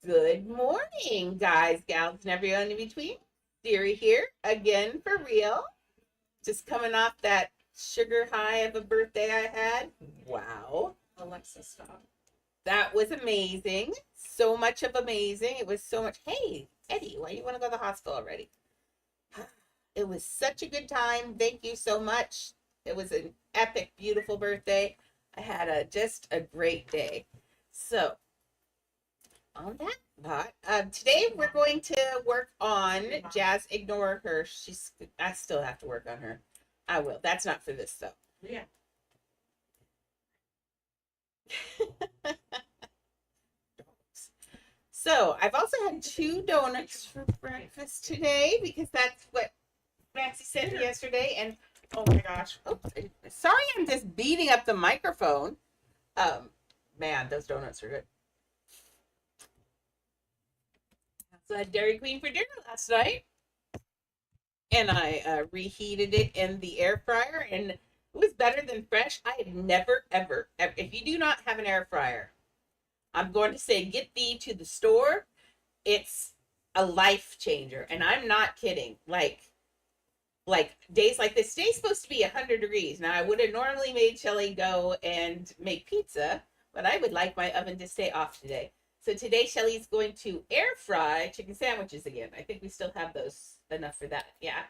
Good morning, guys, gals, and everyone in between. Deary here again for real. Just coming off that sugar high of a birthday I had. Wow. Alexa, stop. That was amazing. So much of amazing. It was so much. Hey, Eddie, why do you want to go to the hospital already? It was such a good time. Thank you so much. It was an epic, beautiful birthday. I had just a great day. So, on that thought, today we're going to work on Jazz. Ignore her. I still have to work on her. I will. That's not for this though. Yeah. So I've also had 2 donuts for breakfast today because that's what Maxie said yesterday. And oh my gosh, oh, sorry, I'm just beating up the microphone. Man, those donuts are good. So I had Dairy Queen for dinner last night, and I reheated it in the air fryer, and it was better than fresh. I had never, ever, if you do not have an air fryer, I'm going to say get thee to the store. It's a life changer, and I'm not kidding. Like days like this, today's supposed to be 100 degrees. Now I would have normally made Shelly go and make pizza, but I would like my oven to stay off today. So today Shelly's going to air fry chicken sandwiches again. I think we still have those enough for that. Yeah.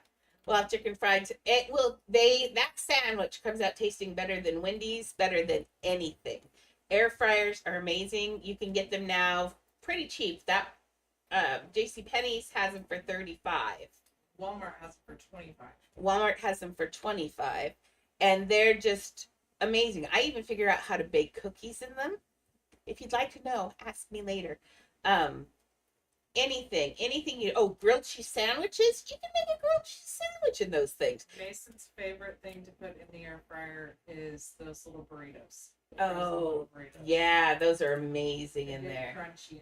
We'll have chicken fried. That sandwich comes out tasting better than Wendy's, better than anything. Air fryers are amazing. You can get them now pretty cheap. That JC Penney's has them for 35. Walmart has them for 25. Walmart has them for 25, and they're just amazing. I even figure out how to bake cookies in them. If you'd like to know, ask me later. Anything grilled cheese sandwiches. You can make a grilled cheese sandwich in those things. Mason's favorite thing to put in the air fryer is those little burritos. Oh, yeah, those are amazing in there. Crunchy.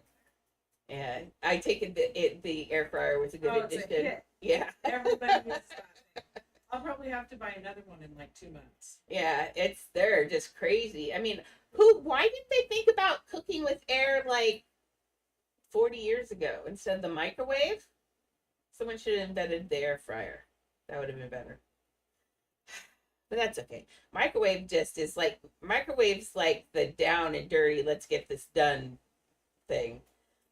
Yeah, I take it the air fryer was a good addition. Yeah, everybody gets that. I'll probably have to buy another one in like 2 months. Yeah, they're just crazy. I mean, why didn't they think about cooking with air like 40 years ago instead of the microwave? Someone should have invented the air fryer. That would have been better. But that's okay. Microwaves like the down and dirty, let's get this done thing.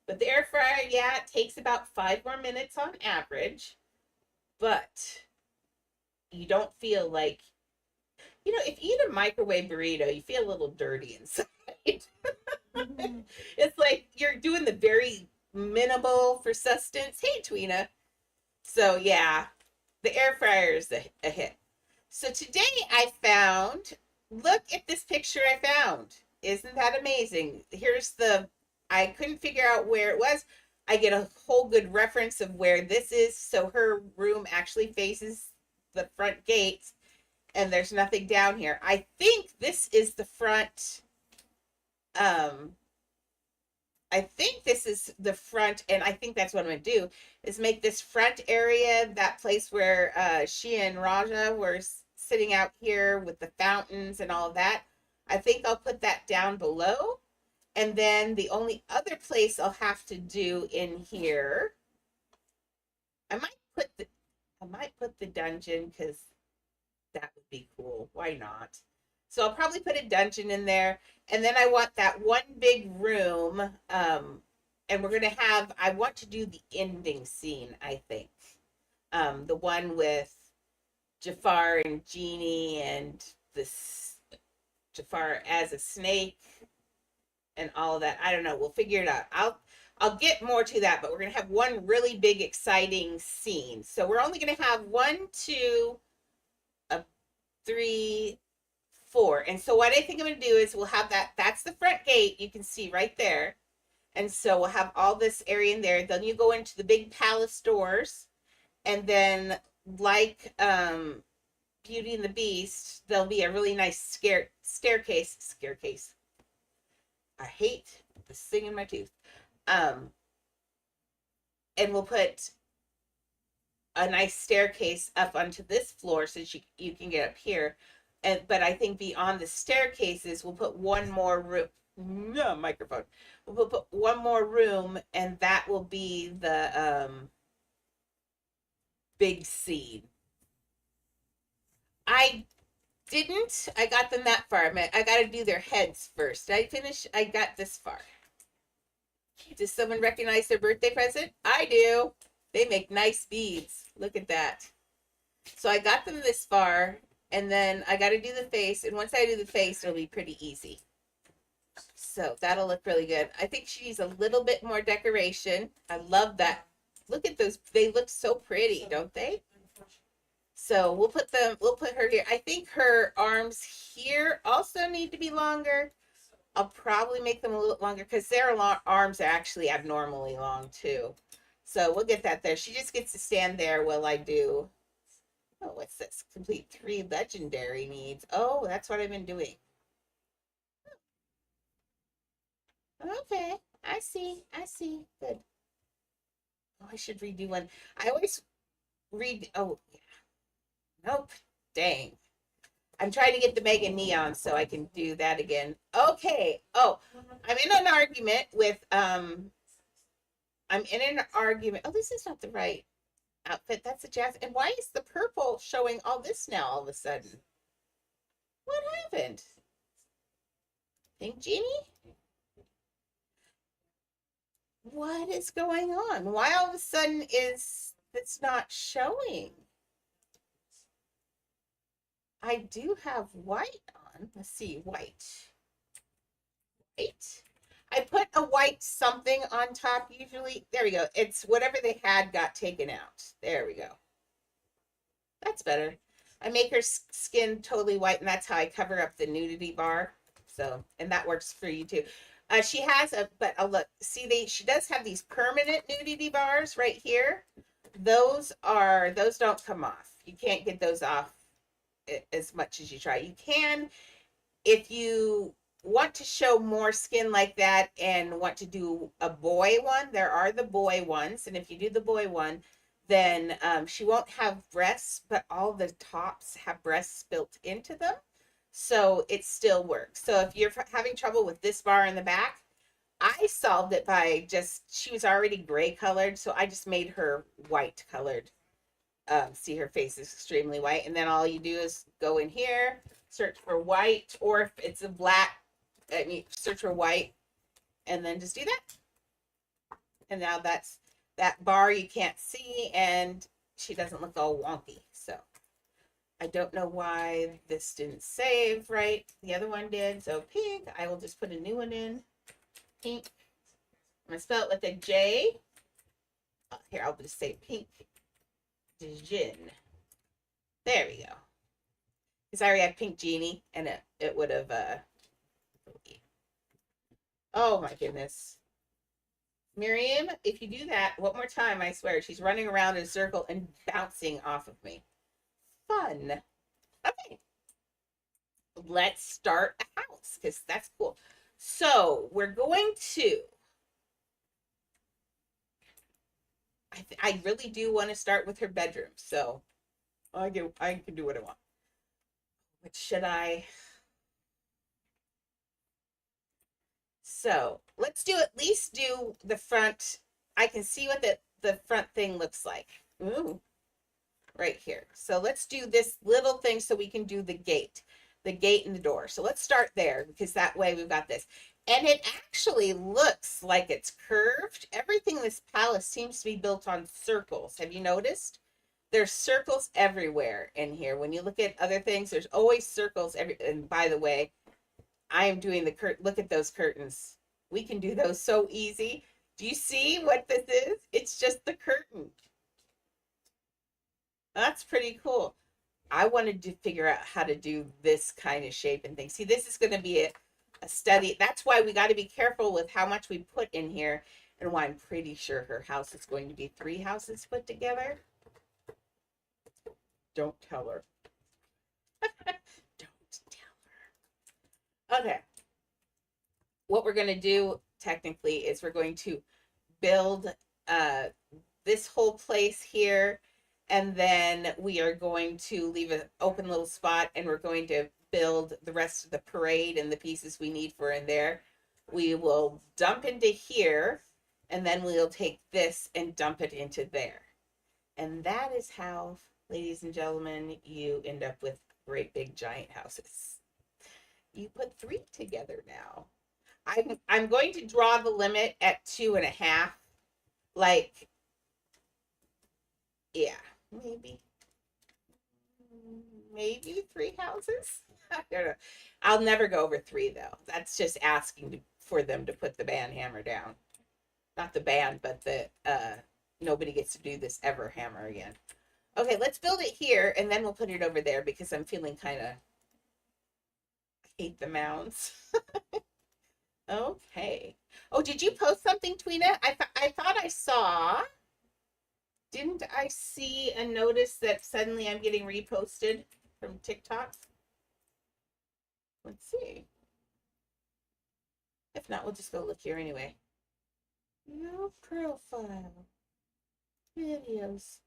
But the air fryer, yeah, it takes about 5 more minutes on average. But you don't feel like, if you eat a microwave burrito, you feel a little dirty inside. Mm-hmm. It's like you're doing the very minimal for sustenance. Hey, Tweena. So, yeah, the air fryer is a hit. So today look at this picture I found. Isn't that amazing? I couldn't figure out where it was. I get a whole good reference of where this is. So her room actually faces the front gate, and there's nothing down here. I think this is the front. I think this is the front, and I think that's what I'm going to do, is make this front area, that place where she and Raja were sitting out here with the fountains and all of that. I think I'll put that down below. And then the only other place I'll have to do in here, I might put the dungeon, because that would be cool. Why not? So I'll probably put a dungeon in there. And then I want that one big room. And I want to do the ending scene, I think. The one with Jafar and Genie and this Jafar as a snake and all of that. I don't know. We'll figure it out. I'll get more to that, but we're going to have one really big, exciting scene. So we're only going to have 1, 2, 3, 4. And so what I think I'm going to do is we'll have that's the front gate. You can see right there. And so we'll have all this area in there. Then you go into the big palace doors. And then like Beauty and the Beast, there'll be a really nice staircase. I hate the thing in my tooth. And we'll put a nice staircase up onto this floor so you can get up here. But I think beyond the staircases, we'll put one more No microphone. We'll put one more room, and that will be the big scene. I didn't. I got them that far. I got to do their heads first. Did I finish? I got this far. Does someone recognize their birthday present? I do. They make nice beads. Look at that. So I got them this far, and then I got to do the face. And once I do the face, it'll be pretty easy. So that'll look really good. I think she needs a little bit more decoration. I love that. Look at those. They look so pretty, don't they? So we'll put her here. I think her arms here also need to be longer. I'll probably make them a little longer because their arms are actually abnormally long too. So we'll get that there. She just gets to stand there while I do. Oh, what's this? Complete 3 legendary needs. Oh, that's what I've been doing. Okay, I see. I see. Good. Oh, I should redo one. I always read. Oh, nope. Dang. I'm trying to get the Mega Neon so I can do that again. Okay. Oh, I'm in an argument with I'm in an argument. Oh, this is not the right outfit. That's a jazz. And why is the purple showing all this now all of a sudden? What happened? Pink Genie? What is going on? Why all of a sudden is it's not showing? I do have white on. Let's see, white. White. I put a white something on top usually. There we go. It's whatever they had got taken out. There we go. That's better. I make her skin totally white, and that's how I cover up the nudity bar. So, and that works for you too. She has a, but look, see, she does have these permanent nudity bars right here. Those don't come off. You can't get those off as much as you try. You can if you want to show more skin like that and want to do a boy one. There are the boy ones, and if you do the boy one, then she won't have breasts, but all the tops have breasts built into them, so it still works. So if you're having trouble with this bar in the back, I solved it by she was already gray colored, so I just made her white colored. See, her face is extremely white, and then all you do is go in here, search for white, or if it's a black, I mean, search for white, and then just do that. And now that's that bar you can't see, and she doesn't look all wonky. So I don't know why this didn't save right. The other one did. So pink, I will just put a new one in. Pink. I'm going to spell it with a J. Here, I'll just say pink. Jin. There we go. Because I already had Pink Genie, and it would have, oh my goodness. Miriam, if you do that one more time, I swear, she's running around in a circle and bouncing off of me. Fun. Okay. Let's start a house, because that's cool. So, we're going to, I really do want to start with her bedroom, so I can do what I want. What should I? So let's at least do the front. I can see what the front thing looks like. Ooh, right here. So let's do this little thing so we can do the gate and the door. So let's start there because that way we've got this. And it actually looks like it's curved. Everything in this palace seems to be built on circles. Have you noticed? There's circles everywhere in here. When you look at other things, there's always circles and by the way, I am doing the look at those curtains. We can do those so easy. Do you see what this is? It's just the curtain. That's pretty cool. I wanted to figure out how to do this kind of shape and things. See, this is going to be a study. That's why we got to be careful with how much we put in here and why I'm pretty sure her house is going to be 3 houses put together. Don't tell her. Don't tell her. Okay. What we're going to do technically is we're going to build this whole place here, and then we are going to leave an open little spot, and we're going to build the rest of the parade and the pieces we need for in there. We will dump into here, and then we'll take this and dump it into there. And that is how, ladies and gentlemen, you end up with great big giant houses. You put three together now. I'm going to draw the limit at 2.5. Like, yeah, maybe three houses. I don't know. I'll never go over three though. That's just asking for them to put the band hammer down. Not the band, but the nobody gets to do this ever hammer again. Okay, let's build it here and then we'll put it over there because I'm feeling kind of hate the mounds. Okay. Oh, did you post something, Tweena? I thought I saw. Didn't I see a notice that suddenly I'm getting reposted from TikTok? Let's see. If not, we'll just go look here anyway. Your profile. Videos.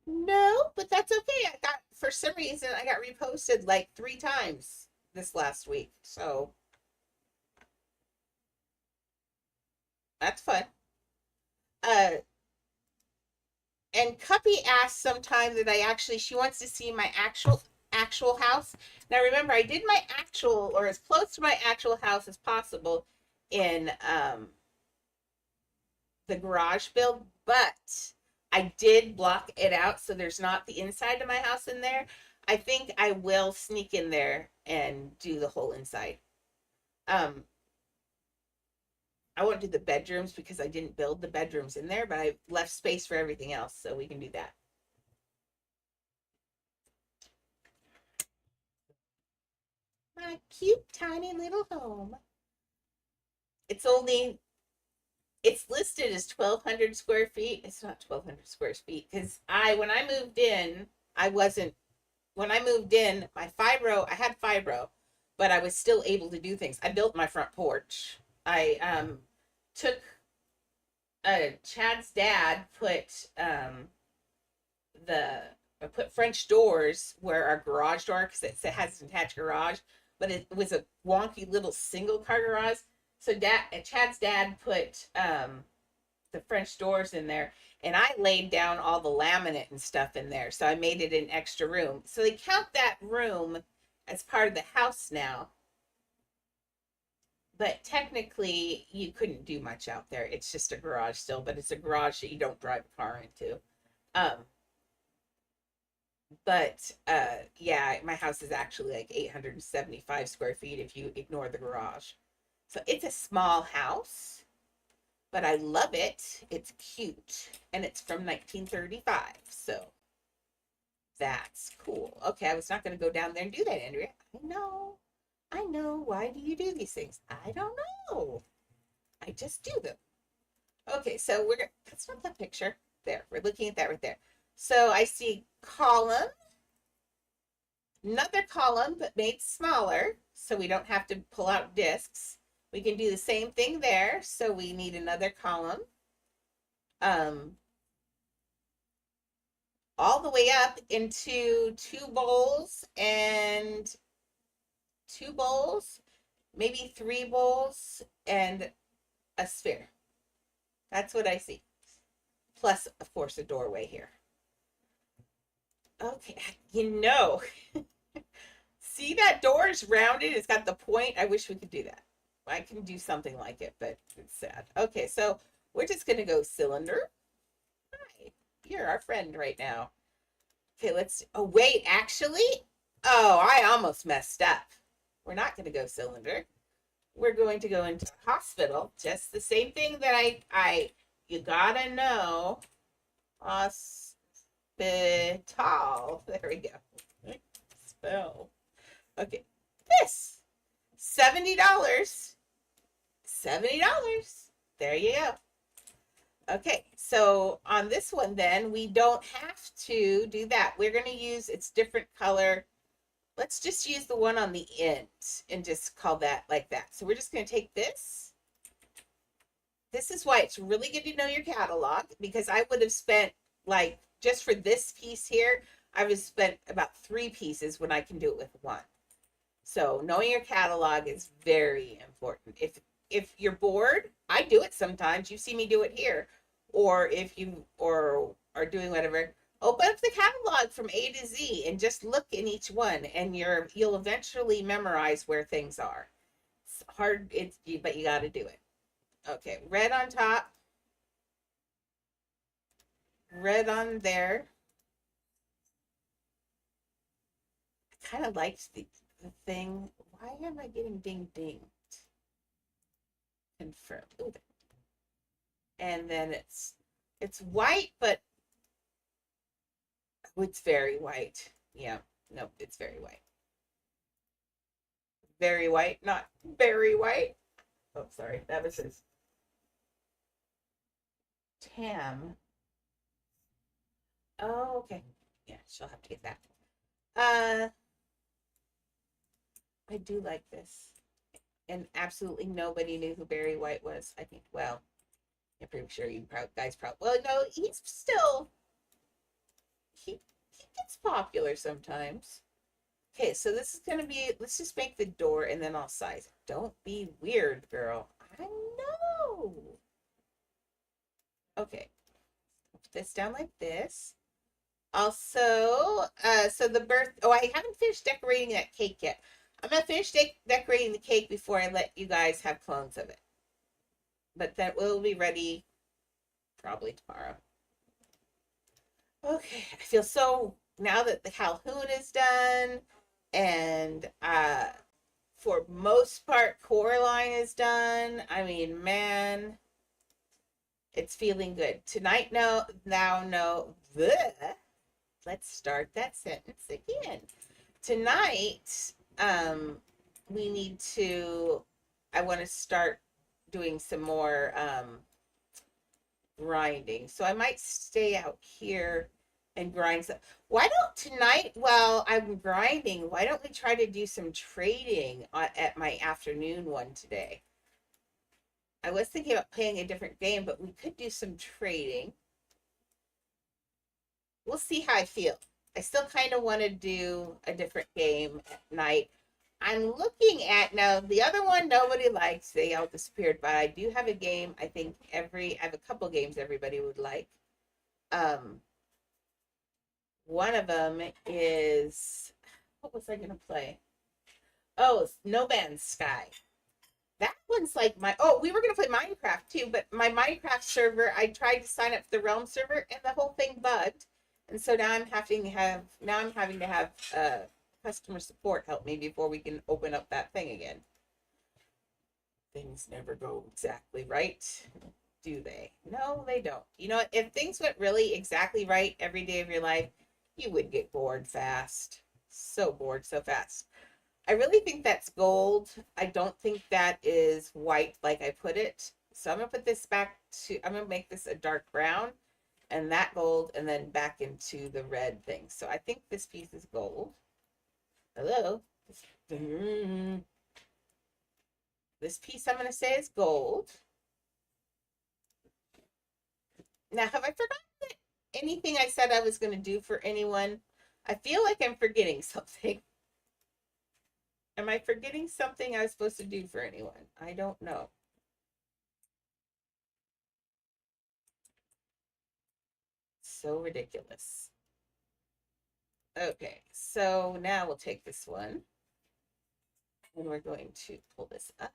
No, but that's okay. For some reason, I got reposted like 3 times this last week. So that's fun. Uh, and Cuppy asked sometime that she wants to see my actual house. Now remember, I did my actual or as close to my actual house as possible in the garage build, but I did block it out so there's not the inside of my house in there. I think I will sneak in there and do the whole inside. I won't do the bedrooms because I didn't build the bedrooms in there, but I left space for everything else, so we can do that. My cute tiny little home. It's listed as 1,200 square feet. It's not 1,200 square feet because when I moved in, I had fibro, but I was still able to do things. I built my front porch. I took Chad's dad put French doors where our garage door, because it has an attached garage, but it was a wonky little single car garage. So Chad's dad put the French doors in there, and I laid down all the laminate and stuff in there. So I made it an extra room. So they count that room as part of the house now. But technically, you couldn't do much out there. It's just a garage still, but it's a garage that you don't drive a car into. But yeah, my house is actually like 875 square feet if you ignore the garage. So it's a small house, but I love it. It's cute, and it's from 1935. So that's cool. Okay, I was not going to go down there and do that, Andrea. I know. I know. Why do you do these things? I don't know. I just do them. Okay, so that's not the picture. There, we're looking at that right there. So I see column, another column, but made smaller, so we don't have to pull out discs. We can do the same thing there. So we need another column. All the way up into two bowls, maybe 3 bowls, and a sphere. That's what I see. Plus, of course, a doorway here. Okay, see that door is rounded. It's got the point. I wish we could do that. I can do something like it, but it's sad. Okay, so we're just going to go cylinder. Hi, you're our friend right now. Okay, oh, wait, actually, oh, I almost messed up. We're not going to go cylinder. We're going to go into hospital. Just the same thing that you gotta know. Hospital. There we go. Spell. Okay. This. $70. $70. There you go. Okay, so on this one then, we don't have to do that. We're going to use its different color. Let's just use the one on the end and just call that like that. So we're just going to take this. This is why it's really good to know your catalog, because I would have spent, like, just for this piece here, I would have spent about 3 pieces when I can do it with one. So knowing your catalog is very important. if you're bored, I do it sometimes. You see me do it here. Or if you or are doing whatever, open up the catalog from A to Z and just look in each one, and you'll eventually memorize where things are. It's hard, but you got to do it. Okay, red on top, red on there. I kind of liked the thing. Why am I getting ding ding? Confirm. Ooh, and then it's white, but oh, it's very white. Yeah, nope, it's very white. Very white, not very white. Oh, sorry, that was his Tam. Oh, okay. Yeah, she'll have to get that. Uh, I do like this, and absolutely nobody knew who Barry White was. I think. Well, I'm pretty sure you guys probably. Well, no, he's still he gets popular sometimes. Okay, so this is gonna be. Let's just make the door, and then I'll size it. Don't be weird, girl. I know. Okay, put this down like this. Also, so the birth. Oh, I haven't finished decorating that cake yet. I'm gonna finish decorating the cake before I let you guys have clones of it. But that will be ready probably tomorrow. Okay, I feel so now that the Calhoun is done, and for most part, Coraline is done. I mean, man, it's feeling good tonight. No, now no. Bleh. Let's start that sentence again. Tonight, we need to. I want to start doing some more grinding. So I might stay out here and grind some. Why don't tonight, while I'm grinding, why don't we try to do some trading at my afternoon one today? I was thinking about playing a different game, but we could do some trading. We'll see how I feel. I still kind of want to do a different game at night. I'm looking at now the other one nobody likes. They all disappeared, but I do have a game. I think I have a couple games everybody would like. Um, One of them is what was I gonna play? Oh, No Man's Sky. That one's like my oh, we were gonna play Minecraft too, but my Minecraft server, I tried to sign up for the Realm server and the whole thing bugged. And so now I'm having to have customer support help me before we can open up that thing again. Things never go exactly right, do they? No, they don't. You know, if things went really exactly right every day of your life, you would get bored fast. So bored so fast. I really think that's gold. I don't think that is white like I put it. So I'm gonna put this back to, I'm gonna make this a dark brown and that gold and then back into the red thing. So I think this piece is gold. Hello. This piece I'm gonna say is gold. Now, have I forgotten anything I said I was gonna do for anyone? I feel like I'm forgetting something. Am I forgetting something I was supposed to do for anyone? I don't know. So ridiculous. Okay, so now we'll take this one and we're going to pull this up.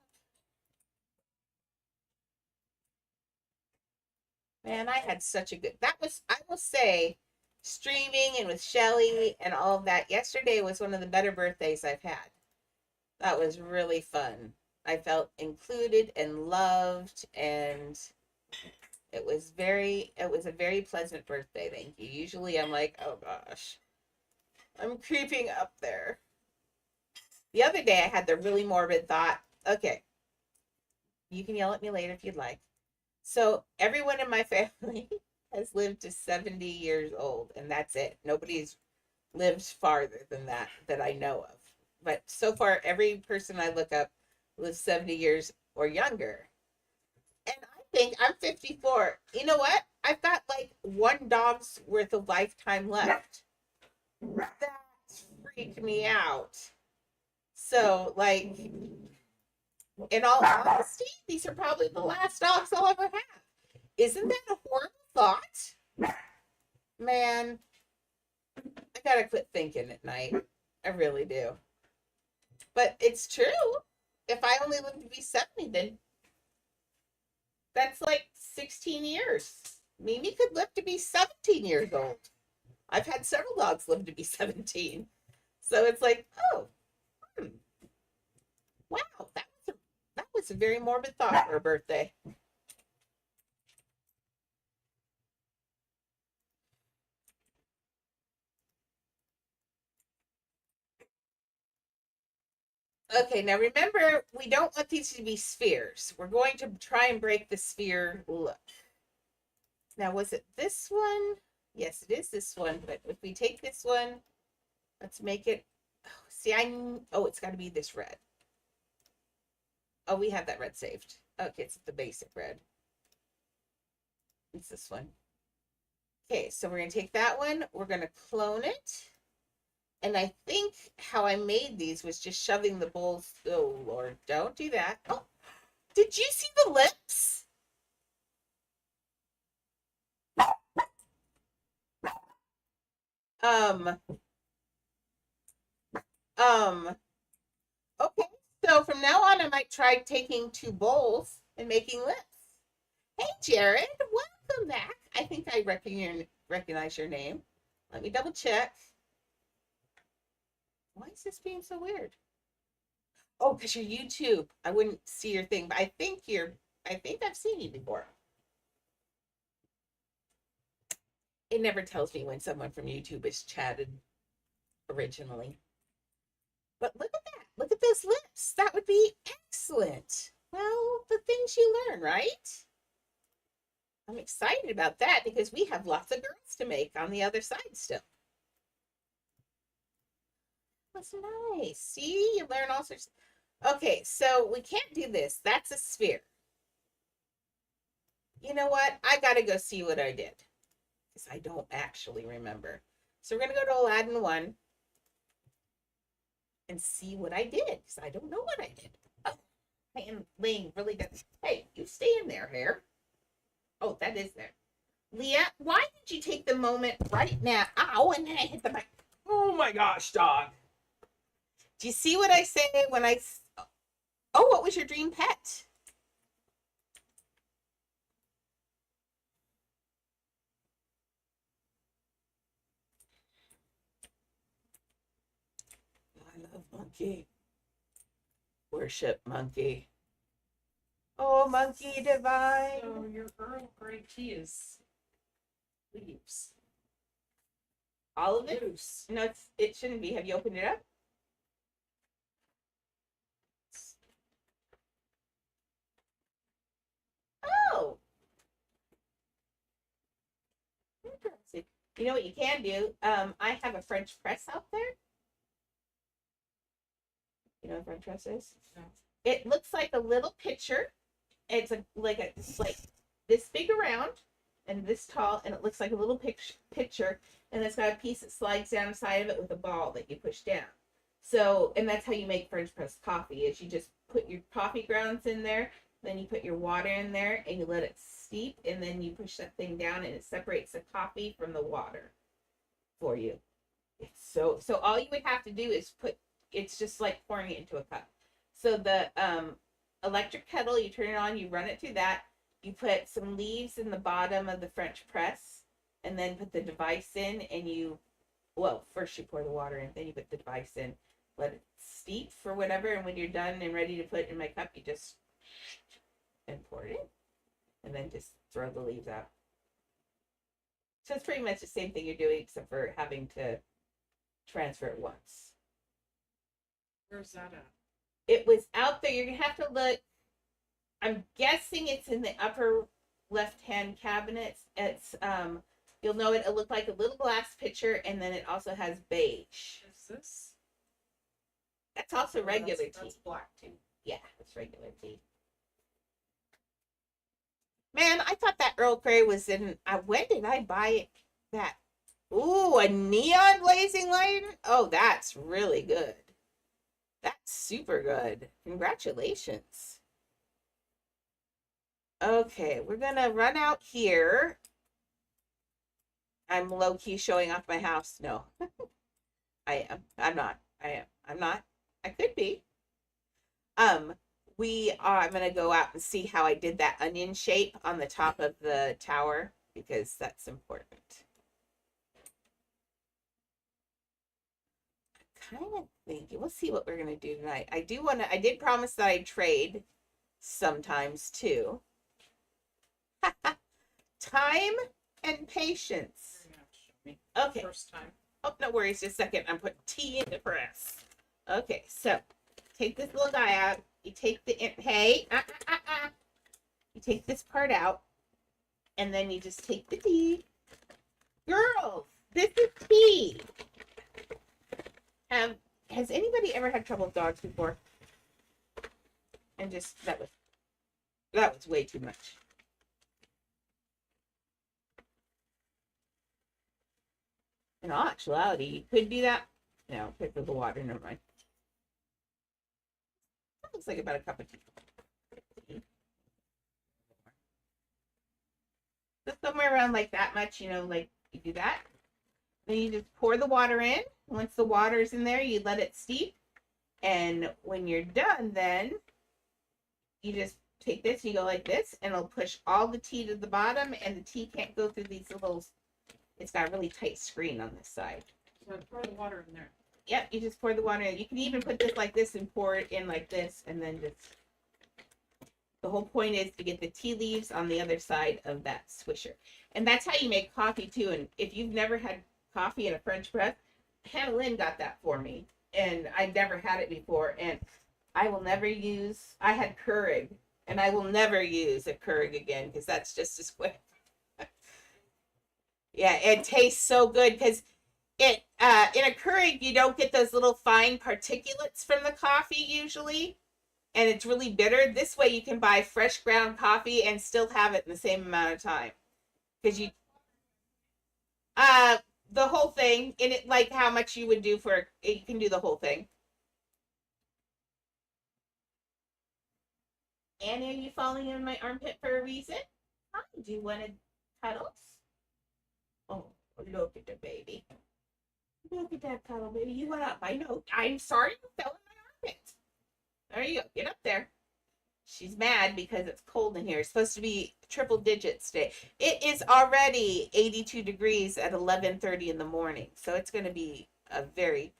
Man, I had such a good, that was, I will say, streaming and with Shelly and all of that. Yesterday was one of the better birthdays I've had. That was really fun. I felt included and loved, and it was a very pleasant birthday. Thank you. Usually I'm like, oh gosh, I'm creeping up there. The other day I had the really morbid thought, okay, you can yell at me later if you'd like. So everyone in my family has lived to 70 years old, and that's it. Nobody's lived farther than that I know of. But so far, every person I look up lives 70 years or younger. And I think I'm 54. You know what? I've got like one dog's worth of lifetime left. That's freaked me out. So, like, In all honesty, these are probably the last dogs I'll ever have. Isn't that a horrible thought? Man, I gotta quit thinking at night. I really do. But it's true. If I only live to be 70, then that's like 16 years. Mimi could live to be 17 years old. I've had several dogs live to be 17. So it's like, oh, hmm, wow, that was a very morbid thought for a birthday. Okay, now remember, we don't want these to be spheres. We're going to try and break the sphere look. Now, was it this one? Yes, it is this one. But if we take this one, let's make it. Oh, see, oh, it's got to be this red. Oh, we have that red saved. Okay, it's the basic red. It's this one. Okay, so we're going to take that one. We're going to clone it. And I think how I made these was just shoving the bowls. Oh, Lord, don't do that. Oh, did you see the lips? Um, um, okay. So from now on, I might try taking two bowls and making lips. Hey, Jared, welcome back. I think I recognize your name. Let me double check. Why is this being so weird? Oh, because you're YouTube. I wouldn't see your thing, but I think I've seen you before. It never tells me when someone from YouTube has chatted originally. But look at that. Look at those lips. That would be excellent. Well, the things you learn, right? I'm excited about that because we have lots of girls to make on the other side still. That's nice. See, you learn all sorts. Okay, so we can't do this. That's a sphere. You know what? I got to go see what I did because I don't actually remember. So we're going to go to Aladdin 1 and see what I did because I don't know what I did. Oh, I am laying really good. Hey, you stay in there, hair. Oh, that is there. Leah, why did you take the moment right now? Ow, and then I hit the mic. Oh my gosh, dog. Do you see what I say when I. Oh, what was your dream pet? I love Monkey. Worship Monkey. Oh, Monkey divine. So your Earl Grey tea is leaves. All of it? Loose. No, it shouldn't be. Have you opened it up? Oh, interesting. You know what you can do? I have a French press out there. You know what French press is? No. It looks like a little pitcher. It's like this big around and this tall, and it looks like a little pitcher, and it's got a piece that slides down the side of it with a ball that you push down. So, and that's how you make French press coffee. Is you just put your coffee grounds in there, then you put your water in there, and you let it steep, and then you push that thing down, and it separates the coffee from the water for you. It's so all you would have to do is put. It's just like pouring it into a cup. So the electric kettle, you turn it on, you run it through that. You put some leaves in the bottom of the French press, and then put the device in, and well, first you pour the water in, then you put the device in, let it steep for whatever, and when you're done and ready to put it in my cup, you just and pour it in, and then just throw the leaves out. So it's pretty much the same thing you're doing, except for having to transfer it once. Where's that at? It was out there. You're gonna have to look. I'm guessing it's in the upper left-hand cabinets. It's you'll know it. It'll look like a little glass pitcher, and then it also has beige. Is this? That's also regular tea. That's black tea. Yeah, it's regular tea. Man, I thought that Earl Grey was in. When did I buy it? That. Ooh, a neon blazing light. Oh, that's really good. That's super good. Congratulations. Okay, we're gonna run out here. I'm low key showing off my house. No, I am. I'm not. I am. I'm not. I could be. Um, we are. I'm gonna go out and see how I did that onion shape on the top of the tower because that's important. Kind of thinking. We'll see what we're gonna do tonight. I do want to. I did promise that I'd trade sometimes too. Time and patience. You're gonna have to show me Okay. first time. Oh, no worries. Just a second. I'm putting tea in the press. Okay, so take this little guy out. You take the hey, you take this part out, and then you just take the tea. Girls, this is tea. Has anybody ever had trouble with dogs before? And just that was way too much. In all actuality, you could do that. No, pick up the water. Never mind. That looks like about a cup of tea. Just somewhere around like that much, like you do that. Then you just pour the water in. Once the water's in there, you let it steep. And when you're done, then you just take this, you go like this, and it'll push all the tea to the bottom, and the tea can't go through these little, it's got a really tight screen on this side. So pour the water in there. Yep, you just pour the water in. You can even put this like this and pour it in like this, and then just, the whole point is to get the tea leaves on the other side of that swisher. And that's how you make coffee too. And if you've never had coffee in a French press, Hannah Lynn got that for me. And I'd never had it before. And I will never use, I had Keurig. And I will never use a Keurig again because that's just as quick. Yeah, it tastes so good because it in a Keurig you don't get those little fine particulates from the coffee usually, and it's really bitter. This way you can buy fresh ground coffee and still have it in the same amount of time because you the whole thing in it, like how much you would do for, you can do the whole thing. Annie, are you falling in my armpit for a reason? Hi, do you want to cuddles? Oh, look at the baby. Look at that cuddle baby. You went up. I know. I'm sorry you fell in my armpit. There you go. Get up there. She's mad because it's cold in here. It's supposed to be triple digits today. It is already 82 degrees at 11:30 in the morning. So it's going to be a very,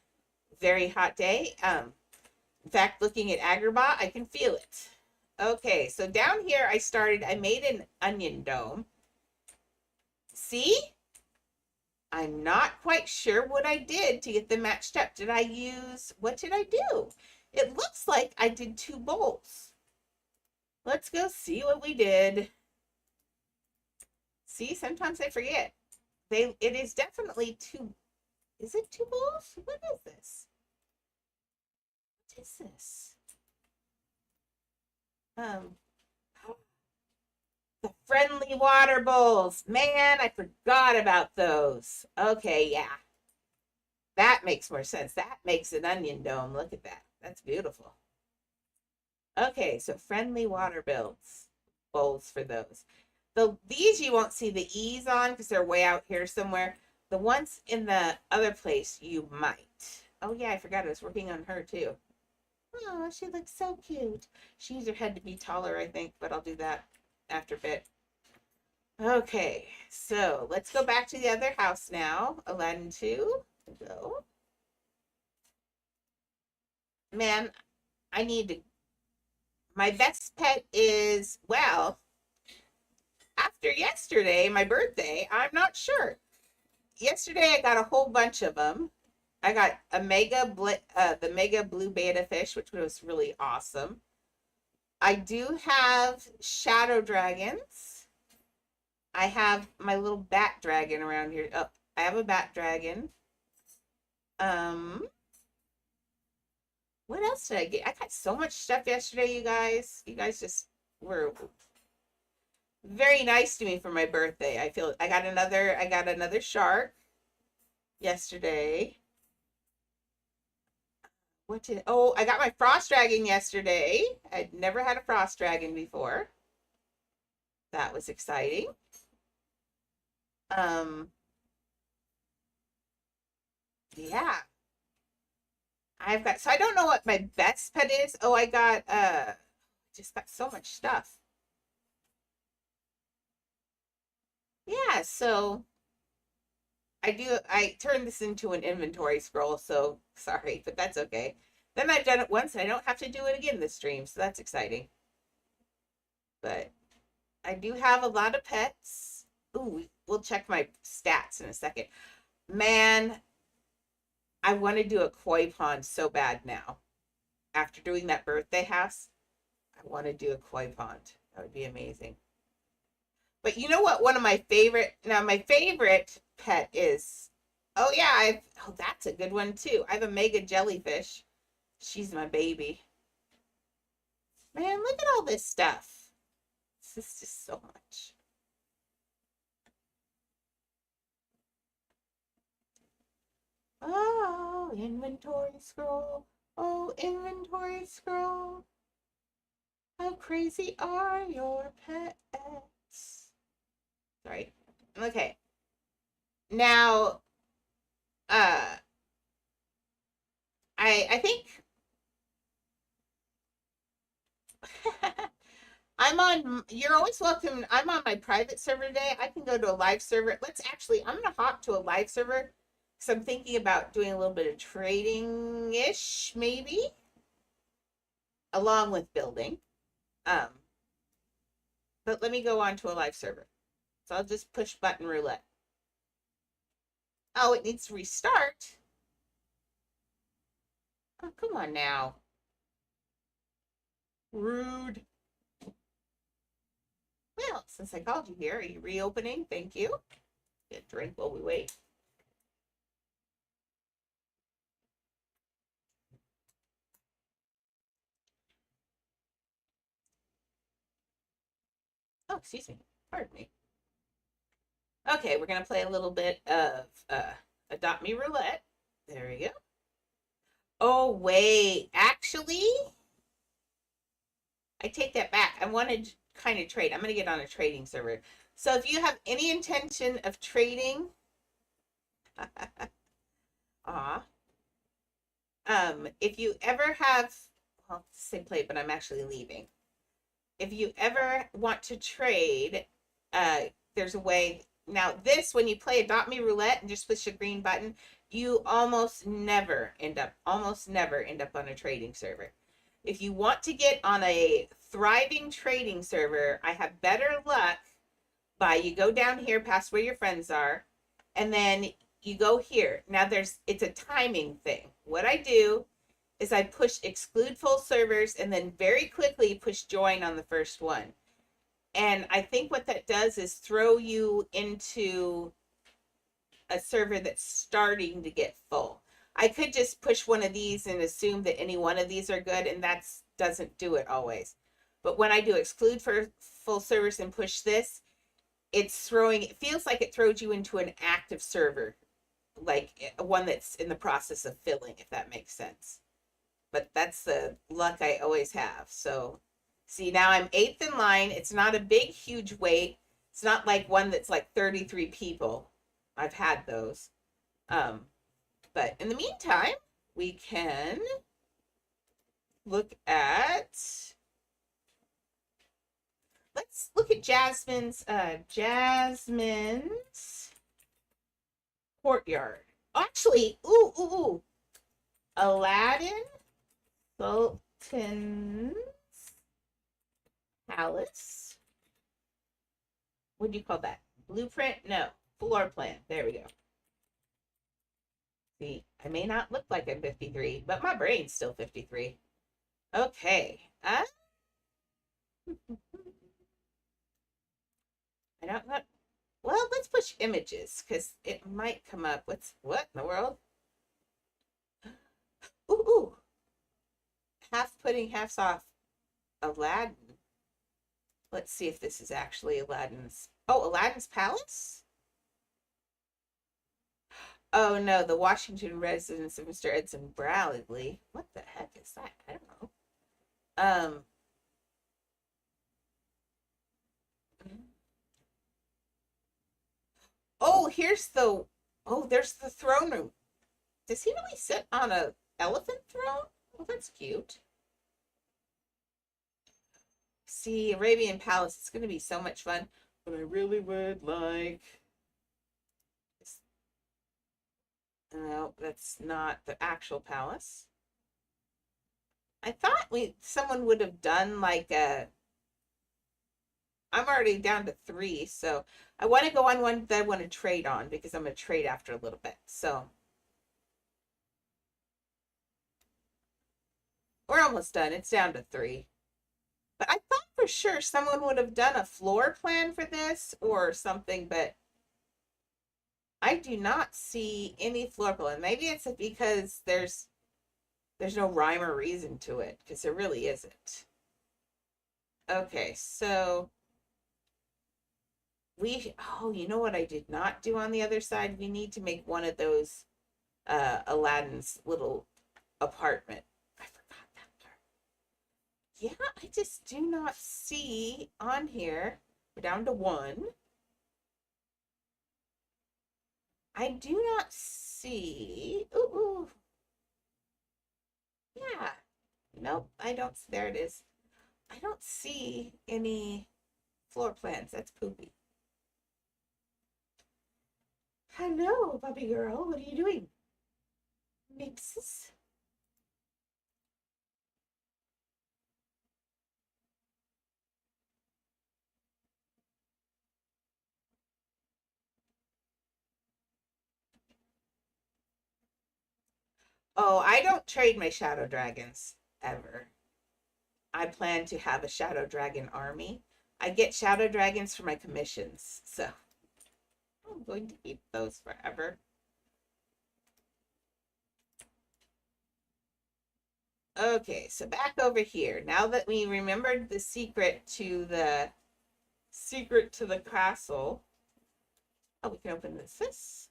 very hot day. In fact, looking at Agrabah, I can feel it. Okay, so down here I made an onion dome. See? I'm not quite sure what I did to get them matched up. What did I do? It looks like I did 2 bowls. Let's go see what we did. See, sometimes I forget. It is definitely 2. Is it 2 bowls? What is this? What is this? The friendly water bowls. Man, I forgot about those. Okay, yeah. That makes more sense. That makes an onion dome. Look at that. That's beautiful. Okay, so friendly water bowls for those. These you won't see the E's on because they're way out here somewhere. The ones in the other place you might. Oh yeah, I forgot I was working on her too. Oh, she looks so cute. She needs her head to be taller, I think, but I'll do that after a bit. Okay, so let's go back to the other house now. Aladdin 2. Go. Man, I need to. My best pet is, well, after yesterday, my birthday, I'm not sure. Yesterday, I got a whole bunch of them. I got the mega blue betta fish, which was really awesome. I do have shadow dragons. I have my little bat dragon around here. Oh, I have a bat dragon. What else did I get? I got so much stuff yesterday, you guys. You guys just were very nice to me for my birthday. I got another shark yesterday. What did, oh, I got my frost dragon yesterday. I'd never had a frost dragon before. That was exciting. Um, yeah. So I don't know what my best pet is. Oh, I got just got so much stuff. Yeah, so I turned this into an inventory scroll, so sorry, but that's okay. Then I've done it once and I don't have to do it again this stream, so that's exciting. But I do have a lot of pets. Ooh, we'll check my stats in a second. Man, I want to do a koi pond so bad now. After doing that birthday house, I want to do a koi pond. That would be amazing. But you know what? One of my favorite pet is, oh yeah, that's a good one too. I have a mega jellyfish. She's my baby. Man, look at all this stuff. This is just so much. Oh, inventory scroll. Oh, inventory scroll. How crazy are your pets? Sorry. Okay. Now, uh, I think I'm on. You're always welcome. I'm on my private server today. I can go to a live server. I'm gonna hop to a live server because I'm thinking about doing a little bit of trading ish, maybe, along with building. Um, but let me go on to a live server. So I'll just push button roulette. Oh, it needs to restart. Oh, come on now. Rude. Well, since I called you here, are you reopening? Thank you. Get a drink while we wait. Oh, excuse me. Pardon me. Okay, we're gonna play a little bit of Adopt Me Roulette. There we go. Oh wait, actually, I take that back. I wanted to kind of trade. I'm gonna get on a trading server. So if you have any intention of trading, ah, if you ever have, well, same play, but I'm actually leaving. If you ever want to trade, uh, there's a way. Now, this, when you play Adopt Me Roulette and just push the green button, you almost never end up on a trading server. If you want to get on a thriving trading server, I have better luck by you go down here past where your friends are, and then you go here. Now, it's a timing thing. What I do is I push exclude full servers and then very quickly push join on the first one. And I think what that does is throw you into a server that's starting to get full. I could just push one of these and assume that any one of these are good, and that doesn't do it always. But when I do exclude for full servers and push this, it feels like it throws you into an active server, like one that's in the process of filling, if that makes sense. But that's the luck I always have. So, see, now I'm eighth in line. It's not a big, huge wait. It's not like one that's like 33 people. I've had those. Um, but in the meantime, we can look at, let's look at Jasmine's courtyard. Actually, ooh, Aladdin Sultan's palace. What do you call that? Blueprint? No. Floor plan. There we go. See, I may not look like I'm 53, but my brain's still 53. Okay. I don't know. Well, let's push images because it might come up. What in the world? Ooh. Half pudding, half soft. Aladdin. Let's see if this is actually Aladdin's. Oh, Aladdin's palace? Oh no, the Washington residence of Mr. Edson Bradley. What the heck is that? I don't know. Um. Oh, here's the. Oh, there's the throne room. Does he really sit on a elephant throne? Well, that's cute. See, Arabian Palace. It's going to be so much fun. But I really would like. No, that's not the actual palace. I thought someone would have done like a. I'm already down to three, so I want to go on one that I want to trade on because I'm going to trade after a little bit. So we're almost done. It's down to three. But I thought for sure someone would have done a floor plan for this or something, but I do not see any floor plan. Maybe it's because there's no rhyme or reason to it because there really isn't. Okay, so you know what I did not do on the other side? We need to make one of those Aladdin's little apartment. I forgot that part. Yeah, I just do not see on here. We're down to one. I do not see. Ooh, ooh. Yeah. Nope, I don't. There it is. I don't see any floor plans. That's poopy. Hello, puppy girl. What are you doing? Mixes. Oh, I don't trade my shadow dragons ever. I plan to have a shadow dragon army. I get shadow dragons for my commissions, so I'm going to keep those forever. Okay, so back over here. Now that we remembered the secret to the castle. Oh, we can open this.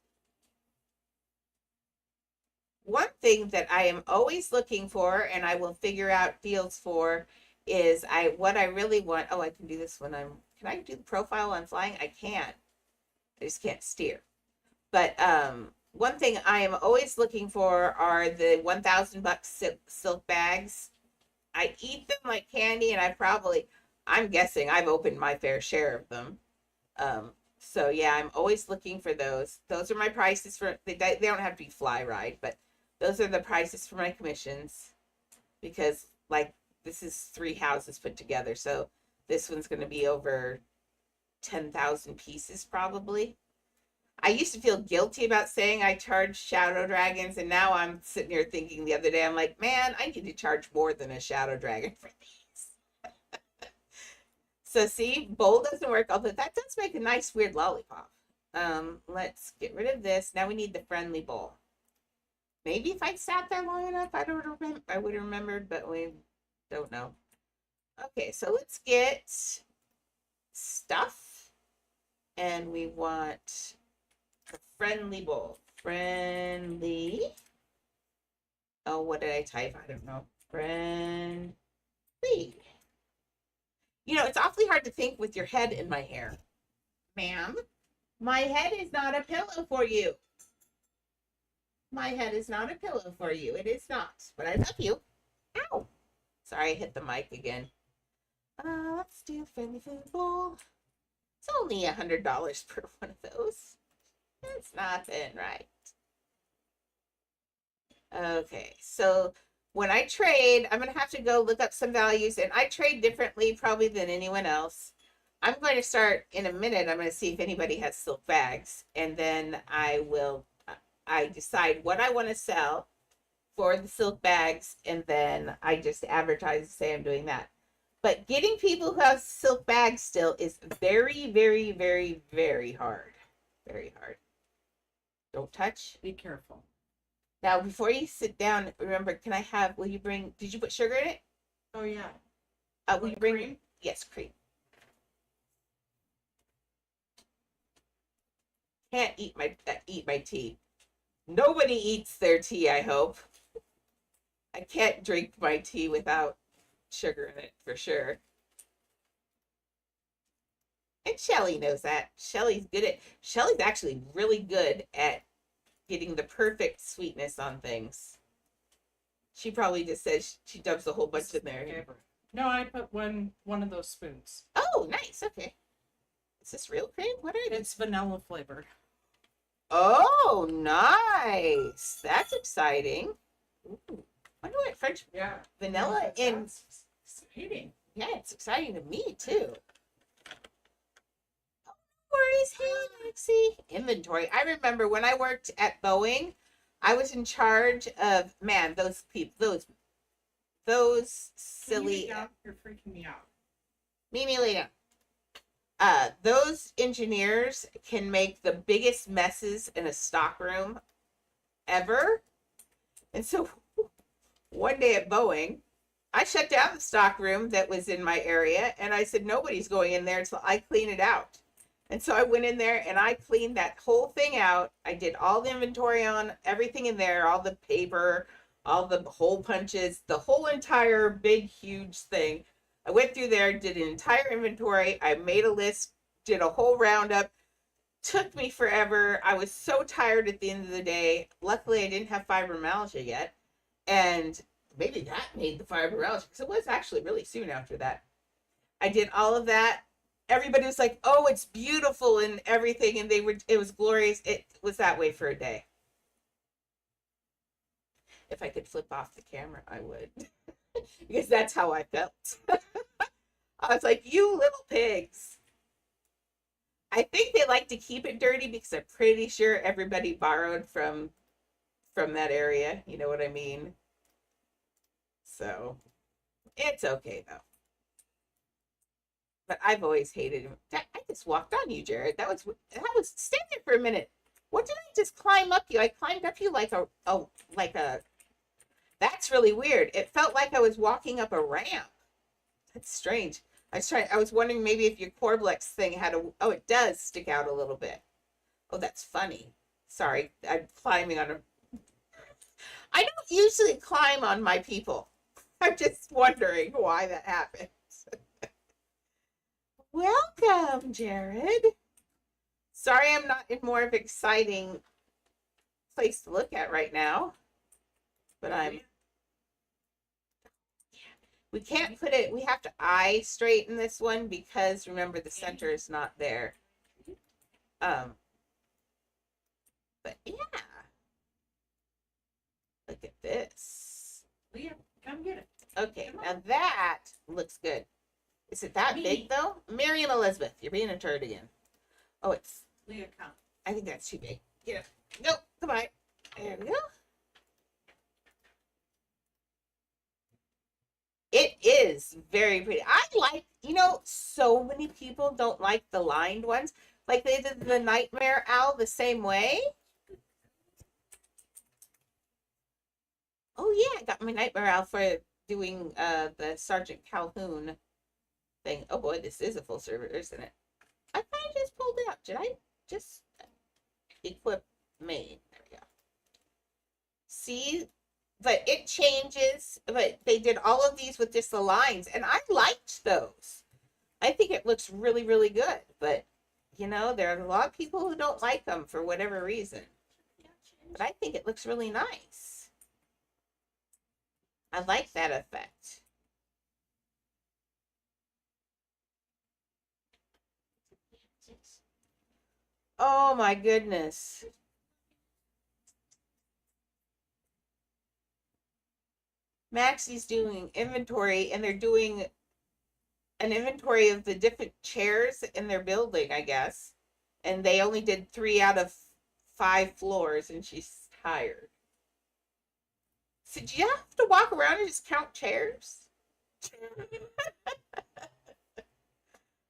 One thing that I am always looking for and I will figure out deals for is what I really want. Oh, I can do this when can I do the profile on flying? I can. I just can't steer. But one thing I am always looking for are the 1,000 bucks silk bags. I eat them like candy, and I'm guessing I've opened my fair share of them. So yeah, I'm always looking for those. Those are my prices for they don't have to be fly ride, but those are the prices for my commissions because like this is three houses put together, so this one's going to be over 10,000 pieces probably. I used to feel guilty about saying I charge shadow dragons, and now I'm sitting here thinking the other day, I'm like, man, I need to charge more than a shadow dragon for these. So see, bowl doesn't work, although that does make a nice weird lollipop. Let's get rid of this. Now we need the friendly bowl. Maybe if I sat there long enough, I would have remembered, but we don't know. Okay, so let's get stuff, and we want a friendly bowl. Friendly. Oh, what did I type? I don't know. Friendly. You know, it's awfully hard to think with your head in my hair. Ma'am, my head is not a pillow for you. My head is not a pillow for you. It is not. But I love you. Ow. Sorry, I hit the mic again. Let's do friendly food bowl. It's only $100 per one of those. It's nothing, right? Okay, so when I trade, I'm gonna have to go look up some values, and I trade differently probably than anyone else. I'm going to start in a minute. I'm going to see if anybody has silk bags, and then I decide what I want to sell for the silk bags, and then I just advertise and say I'm doing that. But getting people who have silk bags still is very, very, very, very hard. Very hard. Don't touch. Be careful. Now, before you sit down, remember, will you bring, did you put sugar in it? Oh yeah. Will you bring, cream? yes, cream. Can't eat my tea. Nobody eats their tea, I hope. I can't drink my tea without sugar in it for sure. And Shelly knows that. Shelly's actually really good at getting the perfect sweetness on things. She probably just says she dumps a whole bunch in there. No, I put one of those spoons. Oh, nice. Okay. Is this real cream? What are these? It's vanilla flavored. Oh, nice. That's exciting. Ooh. I wonder what French Yeah. vanilla in. Exciting. Yeah, it's exciting to me too. No worries, hey, Lexi. Inventory. I remember when I worked at Boeing, I was in charge of man those people those silly. You're freaking me out. Mimi Lena. Those engineers can make the biggest messes in a stockroom ever. And so one day at Boeing, I shut down the stockroom that was in my area and I said, nobody's going in there until I clean it out. And so I went in there and I cleaned that whole thing out. I did all the inventory on everything in there, all the paper, all the hole punches, the whole entire big, huge thing. I went through there, did an entire inventory. I made a list, did a whole roundup. Took me forever. I was so tired at the end of the day. Luckily, I didn't have fibromyalgia yet. And maybe that made the fibromyalgia because it was actually really soon after that. I did all of that. Everybody was like, "Oh, it's beautiful and everything," and it was glorious. It was that way for a day. If I could flip off the camera, I would, because that's how I felt. I was like, "You little pigs." I think they like to keep it dirty because I'm pretty sure everybody borrowed from that area. You know what I mean? So it's okay though. But I've always hated him. I just walked on you, Jared. That was stand there for a minute. What did I just climb up you? I climbed up you like a. That's really weird. It felt like I was walking up a ramp. That's strange. I was wondering maybe if your Corblex thing had a. Oh, it does stick out a little bit. Oh, that's funny. Sorry, I'm climbing on a. I don't usually climb on my people. I'm just wondering why that happens. Welcome, Jared. Sorry I'm not in more of an exciting place to look at right now. But we can't put it, we have to eye straighten this one because remember the center is not there. But yeah. Look at this. Leah, come get it. Okay, now that looks good. Is it that big though? Miriam Elizabeth, you're being a turd again. Oh, it's. Leah, come. I think that's too big. Get it. No, come on. There we go. It is very pretty. I like, so many people don't like the lined ones. Like they did the Nightmare Owl the same way. Oh yeah, I got my Nightmare Owl for doing the Sergeant Calhoun thing. Oh boy, this is a full server, isn't it? I thought I just pulled it up. Did I just equip main? There we go. See, but it changes. But they did all of these with just the lines, and I liked those. I think it looks really, really good. But there are a lot of people who don't like them for whatever reason. But I think it looks really nice. I like that effect. Oh my goodness. Maxie's doing inventory and they're doing an inventory of the different chairs in their building, I guess. And they only did 3 out of 5 floors and she's tired. So do you have to walk around and just count chairs?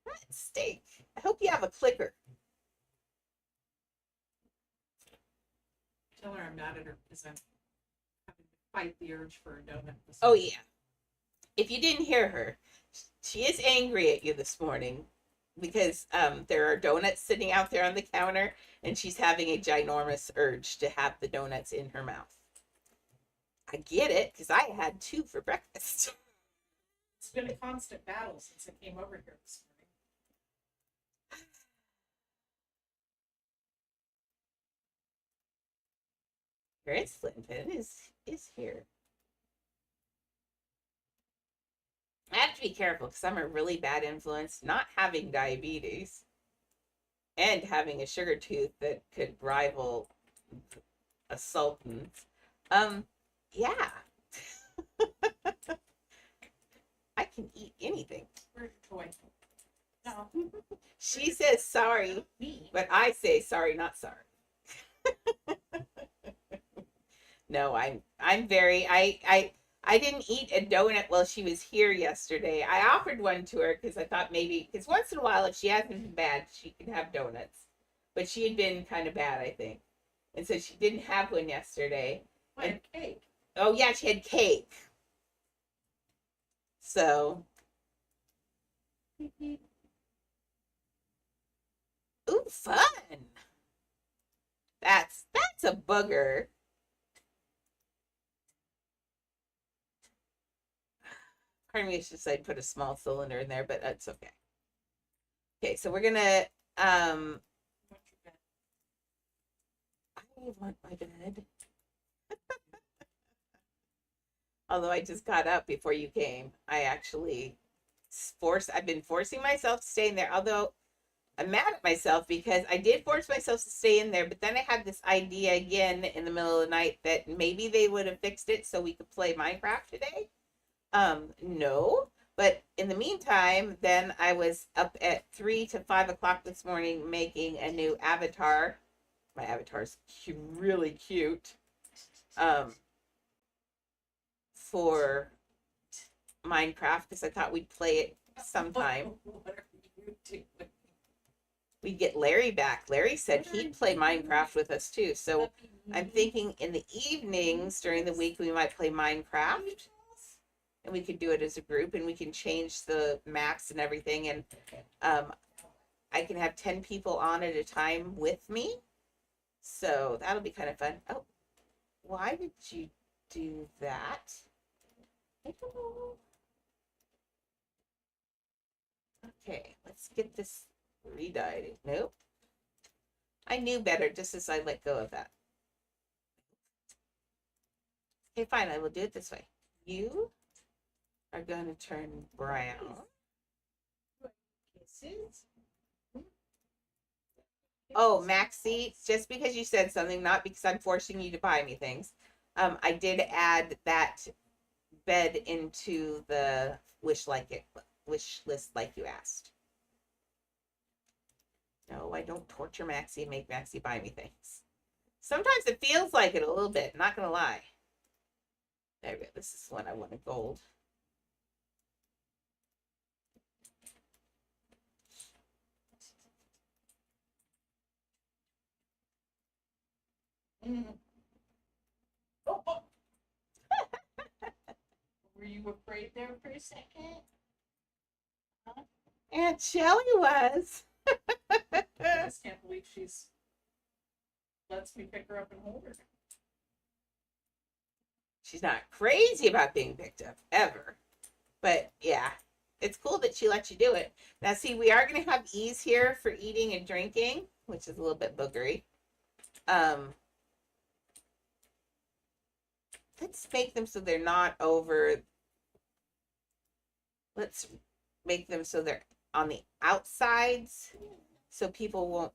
That steak. I hope you have a clicker. Tell her I'm mad at her because I'm having to fight the urge for a donut. Oh yeah. If you didn't hear her, she is angry at you this morning. because there are donuts sitting out there on the counter, and she's having a ginormous urge to have the donuts in her mouth. I get it because I had two for breakfast. It's been a constant battle since I came over here this morning. Your insulin pen is here. I have to be careful because I'm a really bad influence, not having diabetes and having a sugar tooth that could rival a sultan's. Yeah, I can eat anything. Where's your toy? No. She says sorry, Me. but I say sorry, not sorry. No, I'm very I didn't eat a donut while she was here yesterday. I offered one to her because I thought maybe because once in a while if she hasn't been bad, she can have donuts. But she had been kind of bad, I think. And so she didn't have one yesterday. I had cake. Oh yeah, she had cake. So ooh, fun. That's a booger. Part of me is just I'd put a small cylinder in there, but that's okay. Okay, so we're gonna I want my bed. Although I just got up before you came. I actually I've been forcing myself to stay in there. Although I'm mad at myself because I did force myself to stay in there, but then I had this idea again in the middle of the night that maybe they would have fixed it so we could play Minecraft today. No. But in the meantime, then I was up at 3 to 5 o'clock this morning making a new avatar. My avatar's really cute. For Minecraft because I thought we'd play it sometime. What are you doing? We'd get Larry back. Larry said he'd play Minecraft with us too. So I'm thinking in the evenings during the week we might play Minecraft. And we could do it as a group and we can change the maps and everything. And I can have 10 people on at a time with me. So that'll be kind of fun. Oh, why did you do that? I don't know. Okay, let's get this re-dyed. Nope. I knew better just as I let go of that. Okay, fine. I will do it this way. You are going to turn brown. Kisses? Oh, Maxie, just because you said something, not because I'm forcing you to buy me things, I did add that bed into the wish list like you asked. No, I don't torture Maxie and make Maxie buy me things. Sometimes it feels like it a little bit, not gonna lie. There we go. This is one I wanted gold. Oh, oh. Were you afraid there for a second? Huh? Aunt Shelly was. I just can't believe she's lets me pick her up and hold her. She's not crazy about being picked up ever. But yeah, it's cool that she lets you do it. Now, see, we are going to have ease here for eating and drinking, which is a little bit boogery. Let's make them so they're not over. Let's make them so they're on the outsides so people won't.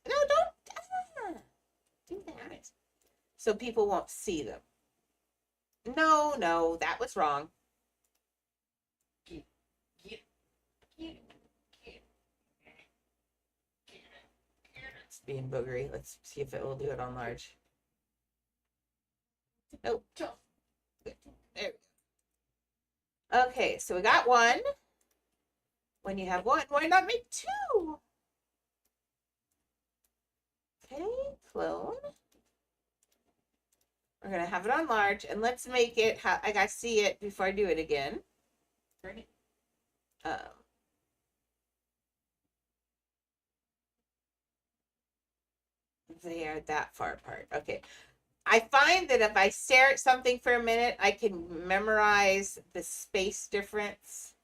No, don't do that. So people won't see them. No, that was wrong. It's being boogery. Let's see if it will do it on large. Nope. There we go. Okay, so we got one. When you have one, why not make two? Okay, clone. We're gonna have it on large, and let's make it how I gotta see it before I do it again. Turn it. They are that far apart. Okay. I find that if I stare at something for a minute, I can memorize the space difference.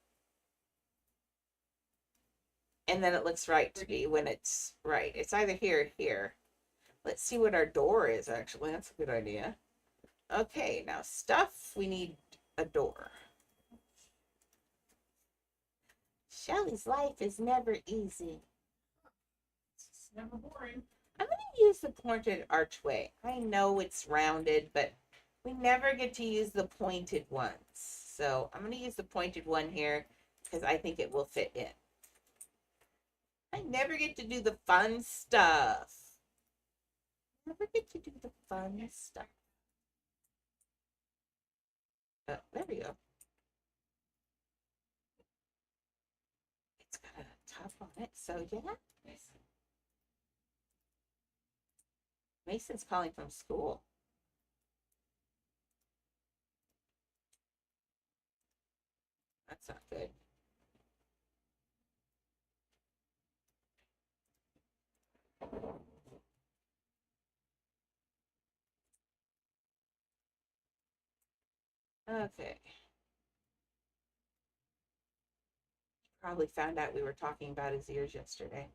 And then it looks right to me when it's right. It's either here or here. Let's see what our door is, actually. That's a good idea. Okay, now stuff. We need a door. Shelly's life is never easy. It's never boring. I'm going to use the pointed archway. I know it's rounded, but we never get to use the pointed ones. So I'm going to use the pointed one here because I think it will fit in. I never get to do the fun stuff. Never get to do the fun stuff. Oh, there we go. It's got a top on it, so yeah. Mason's calling from school. That's not good. Okay. Probably found out we were talking about his ears yesterday.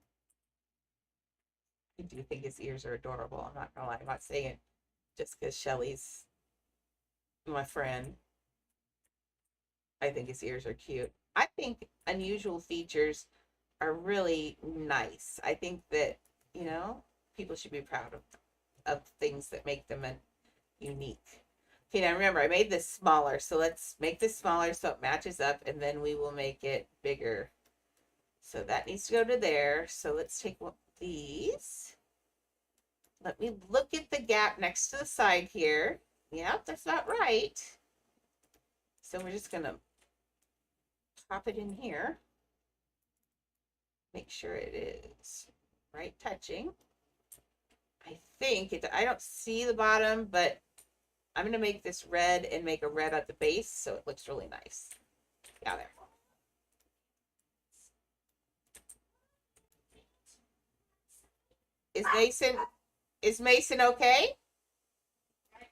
I do think his ears are adorable. I'm not gonna lie. I'm not saying it just because Shelly's my friend. I think his ears are cute. I think unusual features are really nice. I think that, you know, people should be proud of things that make them unique. Okay, now remember, I made this smaller, so let's make this smaller so it matches up, and then we will make it bigger. So that needs to go to there. So let's take one of these. Let me look at the gap next to the side here. Yep, that's not right. So we're just gonna pop it in here. Make sure it is right touching. I think it, I don't see the bottom, but I'm gonna make this red and make a red at the base so it looks really nice. Yeah, there. Is Mason okay? I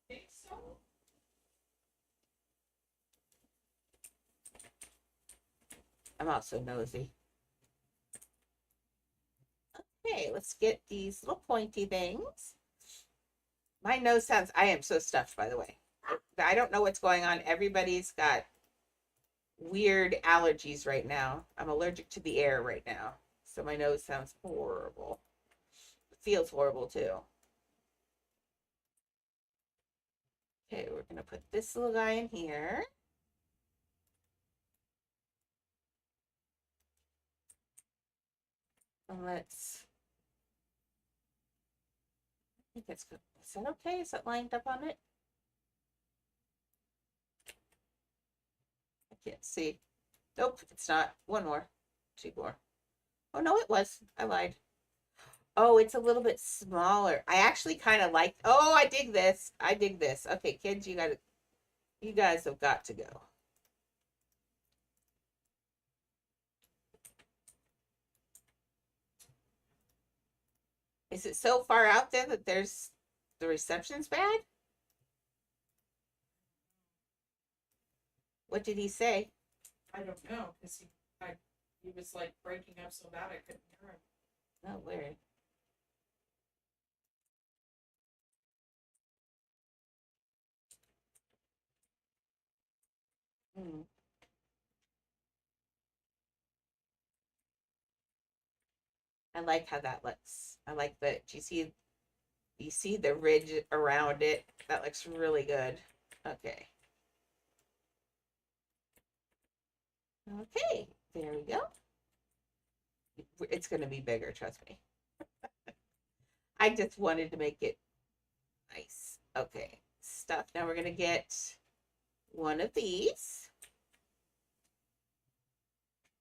think so. I'm also nosy. Okay, let's get these little pointy things. My nose sounds, I am so stuffed, by the way. I don't know what's going on. Everybody's got weird allergies right now. I'm allergic to the air right now. So my nose sounds horrible. It feels horrible too. Okay, we're going to put this little guy in here. And let's, I think that's good. Is that okay? Is that lined up on it? I can't see. Nope, it's not. One more. Two more. Oh, no, it was. I lied. Oh, it's a little bit smaller. I actually kind of like, oh, I dig this. I dig this. Okay, kids, you guys have got to go. Is it so far out there that there's the reception's bad? What did he say? I don't know because he was like breaking up so bad I couldn't hear him. Oh, weird. Hmm. I like how that looks. I like that. Do you see the ridge around it? That looks really good. Okay. Okay, there we go. It's going to be bigger, trust me. I just wanted to make it nice. Okay, stuff. Now we're going to get one of these.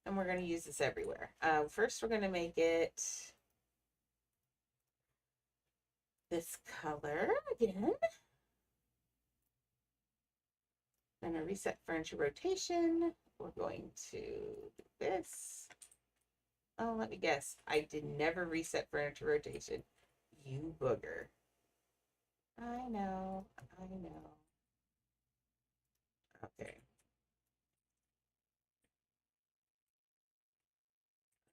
And we're going to use this everywhere. First, we're going to make it this color again. I'm going to reset furniture rotation. We're going to do this. Oh, let me guess. I did never reset furniture rotation. You booger. I know. I know. Okay.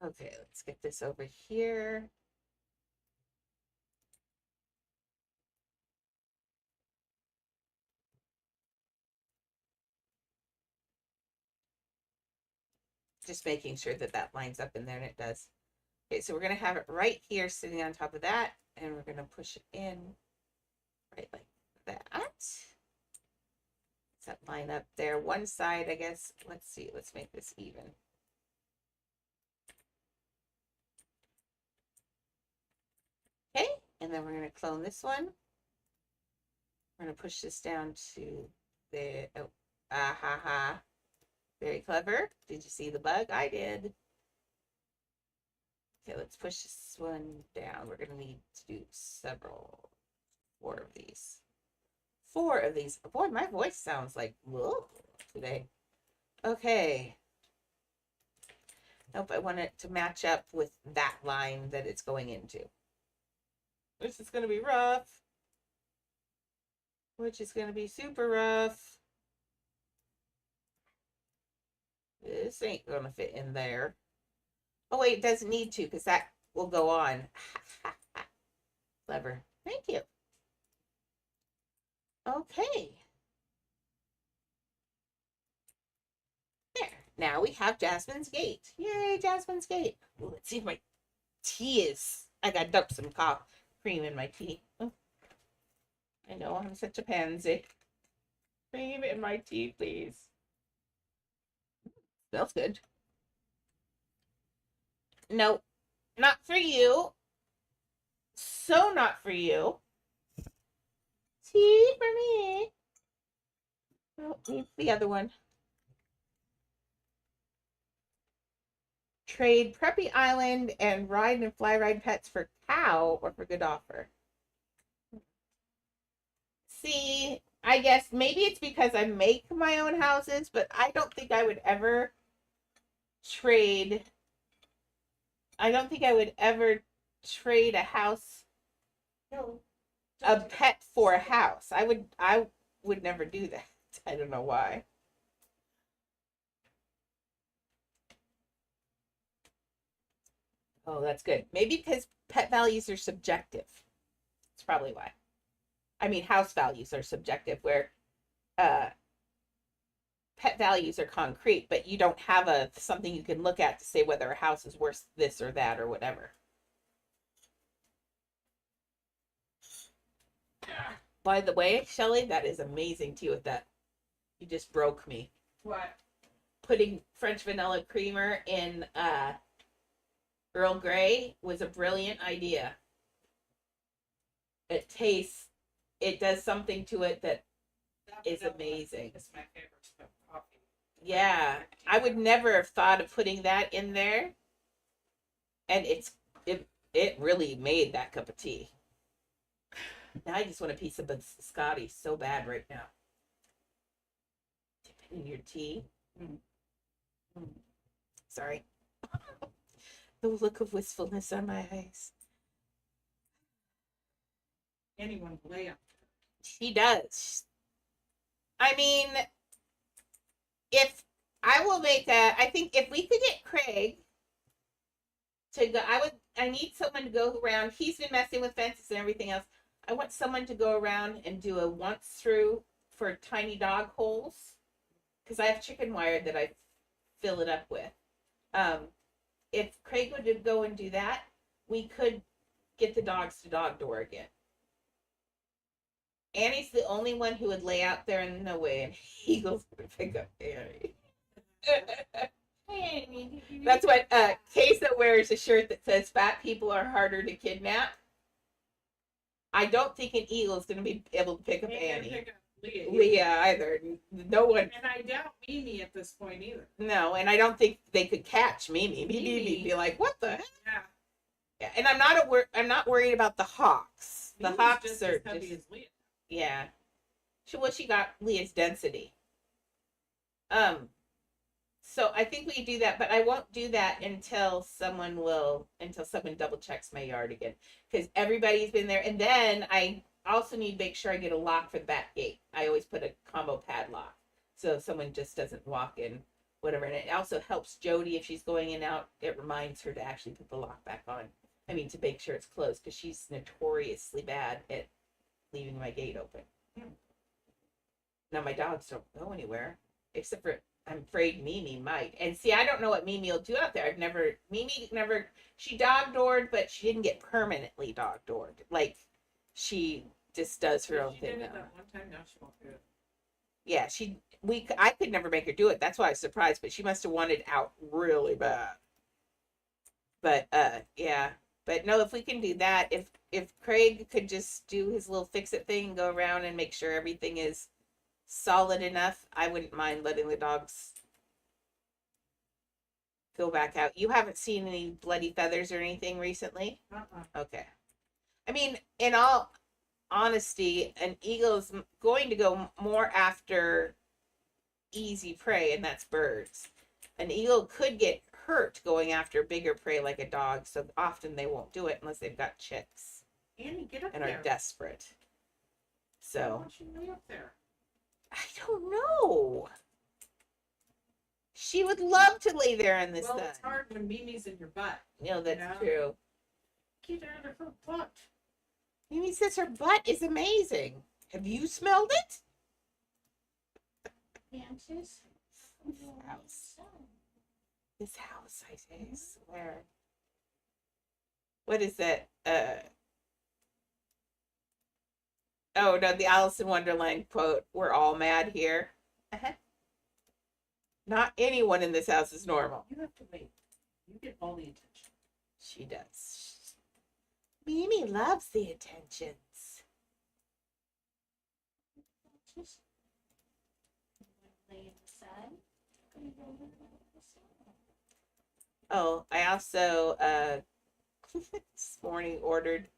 Okay, let's get this over here. Just making sure that that lines up in there, and it does. Okay, so we're going to have it right here sitting on top of that, and we're going to push it in right like that. Does that line up there? One side, I guess. Let's see. Let's make this even. Okay, and then we're going to clone this one. We're going to push this down to the, oh, ah ha ha. Very clever. Did you see the bug? I did. Okay, let's push this one down. We're going to need to do several, 4 of these. 4 of these. Boy, my voice sounds like whoa today. Okay. Nope, I want it to match up with that line that it's going into. This is going to be rough. Which is going to be super rough. This ain't going to fit in there. Oh, wait, it doesn't need to because that will go on. Clever. Thank you. Okay. There. Now we have Jasmine's Gate. Yay, Jasmine's Gate. Ooh, let's see if my tea is. I got to dump some cream in my tea. Oh, I know, I'm such a pansy. Cream in my tea, please. Smells good. No, not for you. So not for you. Tea for me. Oh, needs the other one. Trade Preppy Island and ride and fly ride pets for cow or for good offer. See, I guess maybe it's because I make my own houses, but I don't think I would ever trade. I don't think I would ever trade a house, No. a pet for a house. I would never do that. I don't know why. Oh, that's good. Maybe because pet values are subjective. That's probably why. I mean, house values are subjective, where uh, pet values are concrete, but you don't have a something you can look at to say whether a house is worth this or that or whatever. By the way, Shelly, that is amazing too. With that, you just broke me. What? Putting French vanilla creamer in Earl Grey was a brilliant idea. It tastes, it does something to it that is amazing. It's my favorite stuff, coffee. Yeah, I would never have thought of putting that in there, and it really made that cup of tea. Now I just want a piece of biscotti so bad right now. Dip it in your tea. Sorry. The look of wistfulness on my eyes. Anyone lay up. She does. I mean, if I will make I think if we could get Craig to go, I need someone to go around. He's been messing with fences and everything else. I want someone to go around and do a once through for tiny dog holes because I have chicken wire that I fill it up with. If Craig would go and do that, we could get the dogs to dog door again. Annie's the only one who would lay out there, and no way, and Eagle's gonna pick up Annie. That's what Kesa wears a shirt that says "Fat people are harder to kidnap." I don't think an eagle is going to be able to pick up Annie. Pick up Leah either. No one. And I doubt Mimi at this point either. No, and I don't think they could catch Mimi. Mimi would be like, "What the heck?" Yeah. Yeah, and I'm not worried about the hawks. The Mimi's hawks just are as heavy just as Leah. yeah. She got Leah's density. So I think we do that, but I won't do that until someone double checks my yard again, because everybody's been there. And then I also need to make sure I get a lock for the back gate. I always put a combo padlock, so if someone just doesn't walk in, whatever. And it also helps Jody if she's going in and out. It reminds her to actually put the lock back on. I mean, to make sure it's closed, because she's notoriously bad at leaving my gate open. Now my dogs don't go anywhere, except for I'm afraid Mimi might. And see, I don't know what Mimi will do out there. Mimi never, she dog doored, but she didn't get permanently dog doored. Like, she just does her own She thing did now. it that one time. Now she won't do it. Yeah, I could never make her do it. That's why I was surprised, but she must have wanted out really bad. But, yeah. But no, if we can do that, if Craig could just do his little fix it thing and go around and make sure everything is solid enough, I wouldn't mind letting the dogs go back out. You haven't seen any bloody feathers or anything recently? Okay. I mean, in all honesty, an eagle's going to go more after easy prey, and that's birds. An eagle could get hurt going after bigger prey like a dog, so often they won't do it unless they've got chicks Annie, get up and there. are desperate. I So, want you to lay up there. I don't know. She would love to lay there in the Well, sun. it's hard when Mimi's in your butt. That's Yeah. true. Get out of her butt. Mimi says her butt is amazing. Have you smelled it? Dances. House. This house, I swear. What is that? Oh no, the Alice in Wonderland quote. We're all mad here. Uh-huh. Not anyone in this house is normal. You have to wait. You get all the attention. She does. Mimi loves the attentions. Just lay in the sun. Gonna go lay in the sun. Oh, I also this morning ordered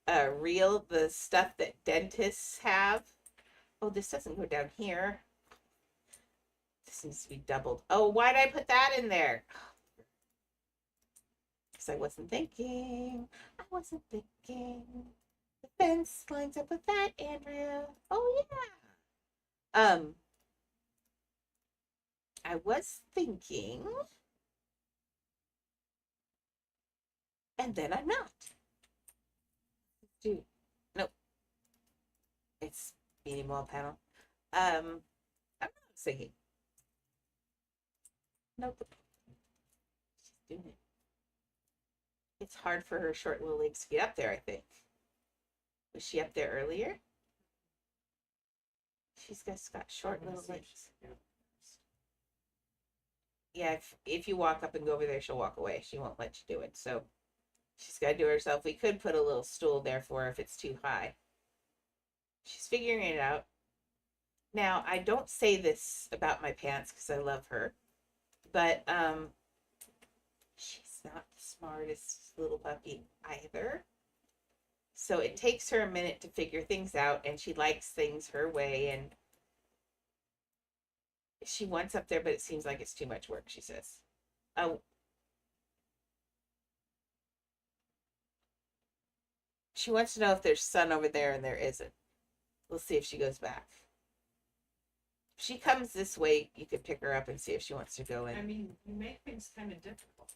Real, the stuff that dentists have. Oh, this doesn't go down here. This needs to be doubled. Oh, why did I put that in there? Because I wasn't thinking. I wasn't thinking. The fence lines up with that, Andrea. Oh yeah. I was thinking, and then I'm not. Dude, nope. It's medium wall panel. I'm not thinking. Nope. She's doing it. It's hard for her short little legs to get up there, I think. Was she up there earlier? She's just got short little legs. Yeah, if you walk up and go over there, she'll walk away. She won't let you do it. So she's got to do it herself. We could put a little stool there for her if it's too high. She's figuring it out. Now, I don't say this about my pants because I love her, but she's not the smartest little puppy either. So it takes her a minute to figure things out, and she likes things her way, and she wants up there, but it seems like it's too much work, she says. Oh. She wants to know if there's sun over there, and there isn't. We'll see if she goes back. If she comes this way, you could pick her up and see if she wants to go in. I mean, you make things kind of difficult.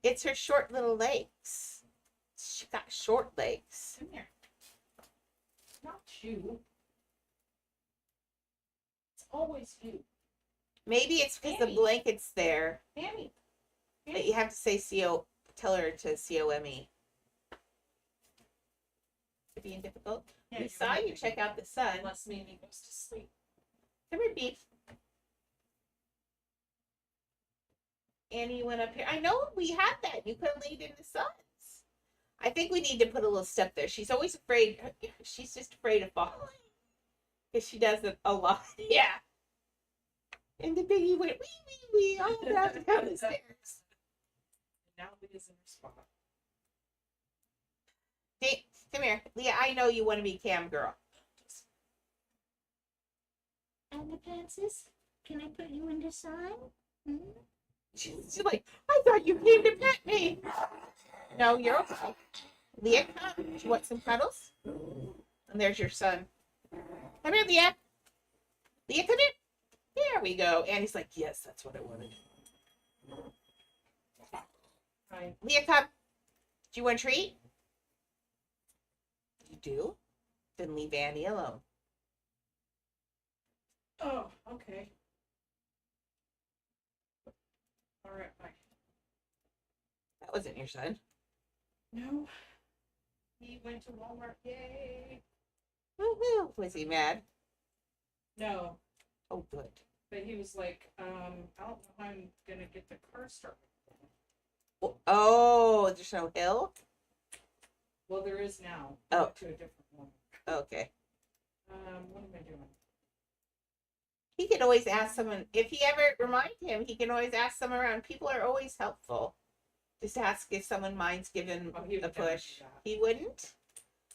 It's her short little legs. She got short legs. Come here. Not you. It's always you. Maybe it's because the Annie. blanket's there Annie. that you have to say CO. Tell her to COME. Being difficult. Yeah, We you're saw right. you check out the sun. Unless Mimi goes to sleep. Come here, Beef. Annie went up here. I know we had that. You could have laid in the suns. I think we need to put a little step there. She's always afraid. She's just afraid of falling. Because she does it a lot. Yeah. And the biggie went wee, wee, wee all down the stairs. Now Leah's in her spot. Hey, come here. Leah, I know you want to be cam girl. And the pantses. Can I put you into sign? Hmm? She's like, I thought you came to pet me. No, you're okay. Leah, come. Do you want some cuddles? And there's your son. Come here, Leah. Leah, come here. There we go. And he's like, yes, that's what I wanted. Right. Leah, come. Do you want a treat? You do? Then leave Annie alone. Oh, okay. All right, bye. That wasn't your son. No. He went to Walmart. Yay. Woohoo. Was he mad? No, Oh, good. but he was like, I don't know how I'm gonna get the car started. Oh, there's no hill? Well, there is now. Oh. Went to a different one. Okay. What am I doing? He can always ask someone. If he ever remind him, he can always ask someone around. People are always helpful. Just ask if someone minds giving Oh, he would a never push. do that. He wouldn't?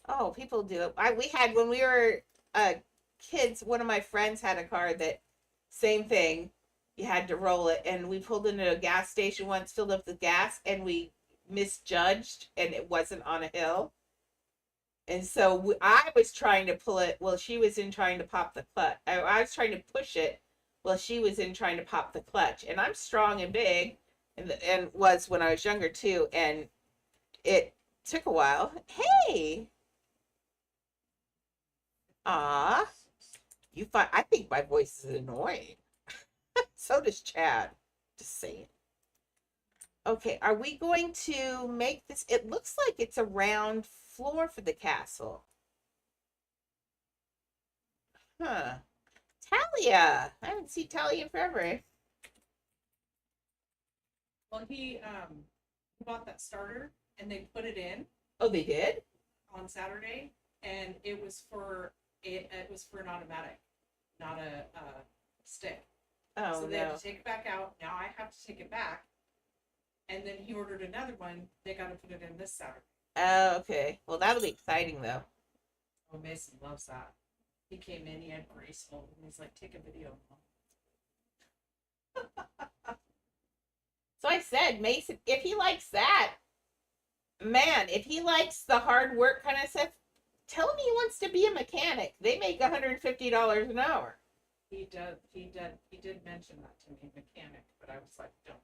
Oh, people do it. We had, when we were kids, one of my friends had a car that, same thing. You had to roll it. And we pulled into a gas station once, filled up the gas, and we misjudged, and it wasn't on a hill. And so I was trying to pull it. Well, she was in trying to pop the clutch. I was trying to push it. Well, she was in trying to pop the clutch. And I'm strong and big, and was when I was younger too. And it took a while. Hey, ah, you find? I think my voice is annoying. So does Chad. Just saying. Okay, are we going to make this? It looks like it's a round floor for the castle. Huh. Talia. I haven't seen Talia in forever. Well, he bought that starter and they put it in Oh, they did? on Saturday, and it was for an automatic, not a stick. Oh, So they no. had to take it back out. Now I have to take it back. And then he ordered another one. They got to put it in this Saturday. Oh, okay. Well, that'll be exciting, though. Oh, Mason loves that. He came in, he had Grace hold, and he's like, take a video. So I said, Mason, if he likes that, man, if he likes the hard work kind of stuff, tell him he wants to be a mechanic. They make $150 an hour. He did mention that to me, mechanic, but I was like, don't.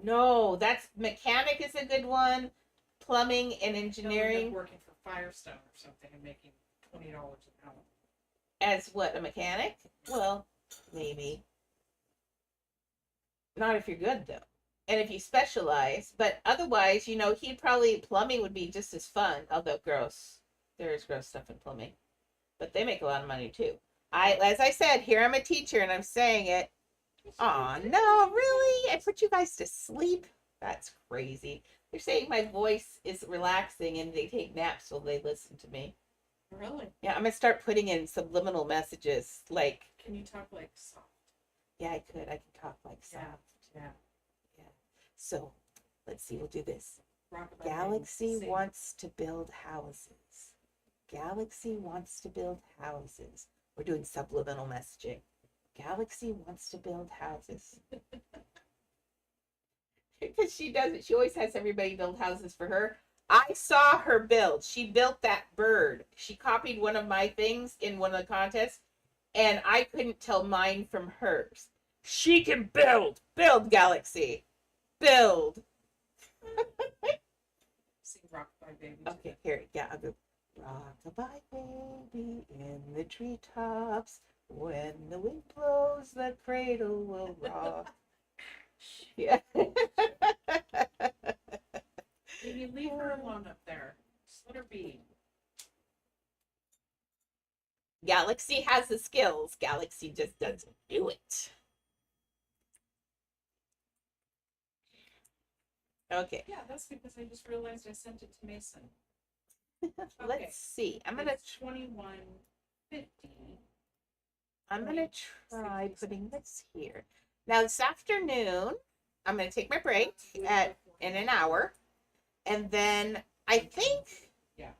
No, that's mechanic is a good one. Plumbing and He'll end engineering up working for Firestone or something and making $20 an hour. as what, a mechanic? Well, maybe. Not if you're good though. And if you specialize, but otherwise, he'd probably plumbing would be just as fun, although gross. There is gross stuff in plumbing. But they make a lot of money too. As I said, here I'm a teacher and I'm saying it. Aw, no, really? I put you guys to sleep? That's crazy. They're saying my voice is relaxing and they take naps while they listen to me. Really? Yeah, I'm gonna start putting in subliminal messages like, Can you talk like soft? yeah, I could talk like soft. Yeah. So, let's see, we'll do this. Rock about Galaxy sing. wants to build houses. Galaxy wants to build houses. We're doing subliminal messaging. Galaxy wants to build houses. Because she does it. She always has everybody build houses for her. I saw her build. She built that bird. She copied one of my things in one of the contests, and I couldn't tell mine from hers. She can build. Build, Galaxy. Build. Sing rock by baby. Okay, here, yeah, I'll go. Rock-a-bye baby in the treetops. When the wind blows, the cradle will rock. Yeah. Maybe leave her alone up there. Just let her be. Galaxy has the skills. Galaxy just doesn't do it. Okay. Yeah, that's because I just realized I sent it to Mason. Let's see. I'm gonna It's 21:50. try putting this here. Now this afternoon, I'm gonna take my break in an hour, and then I think Yeah.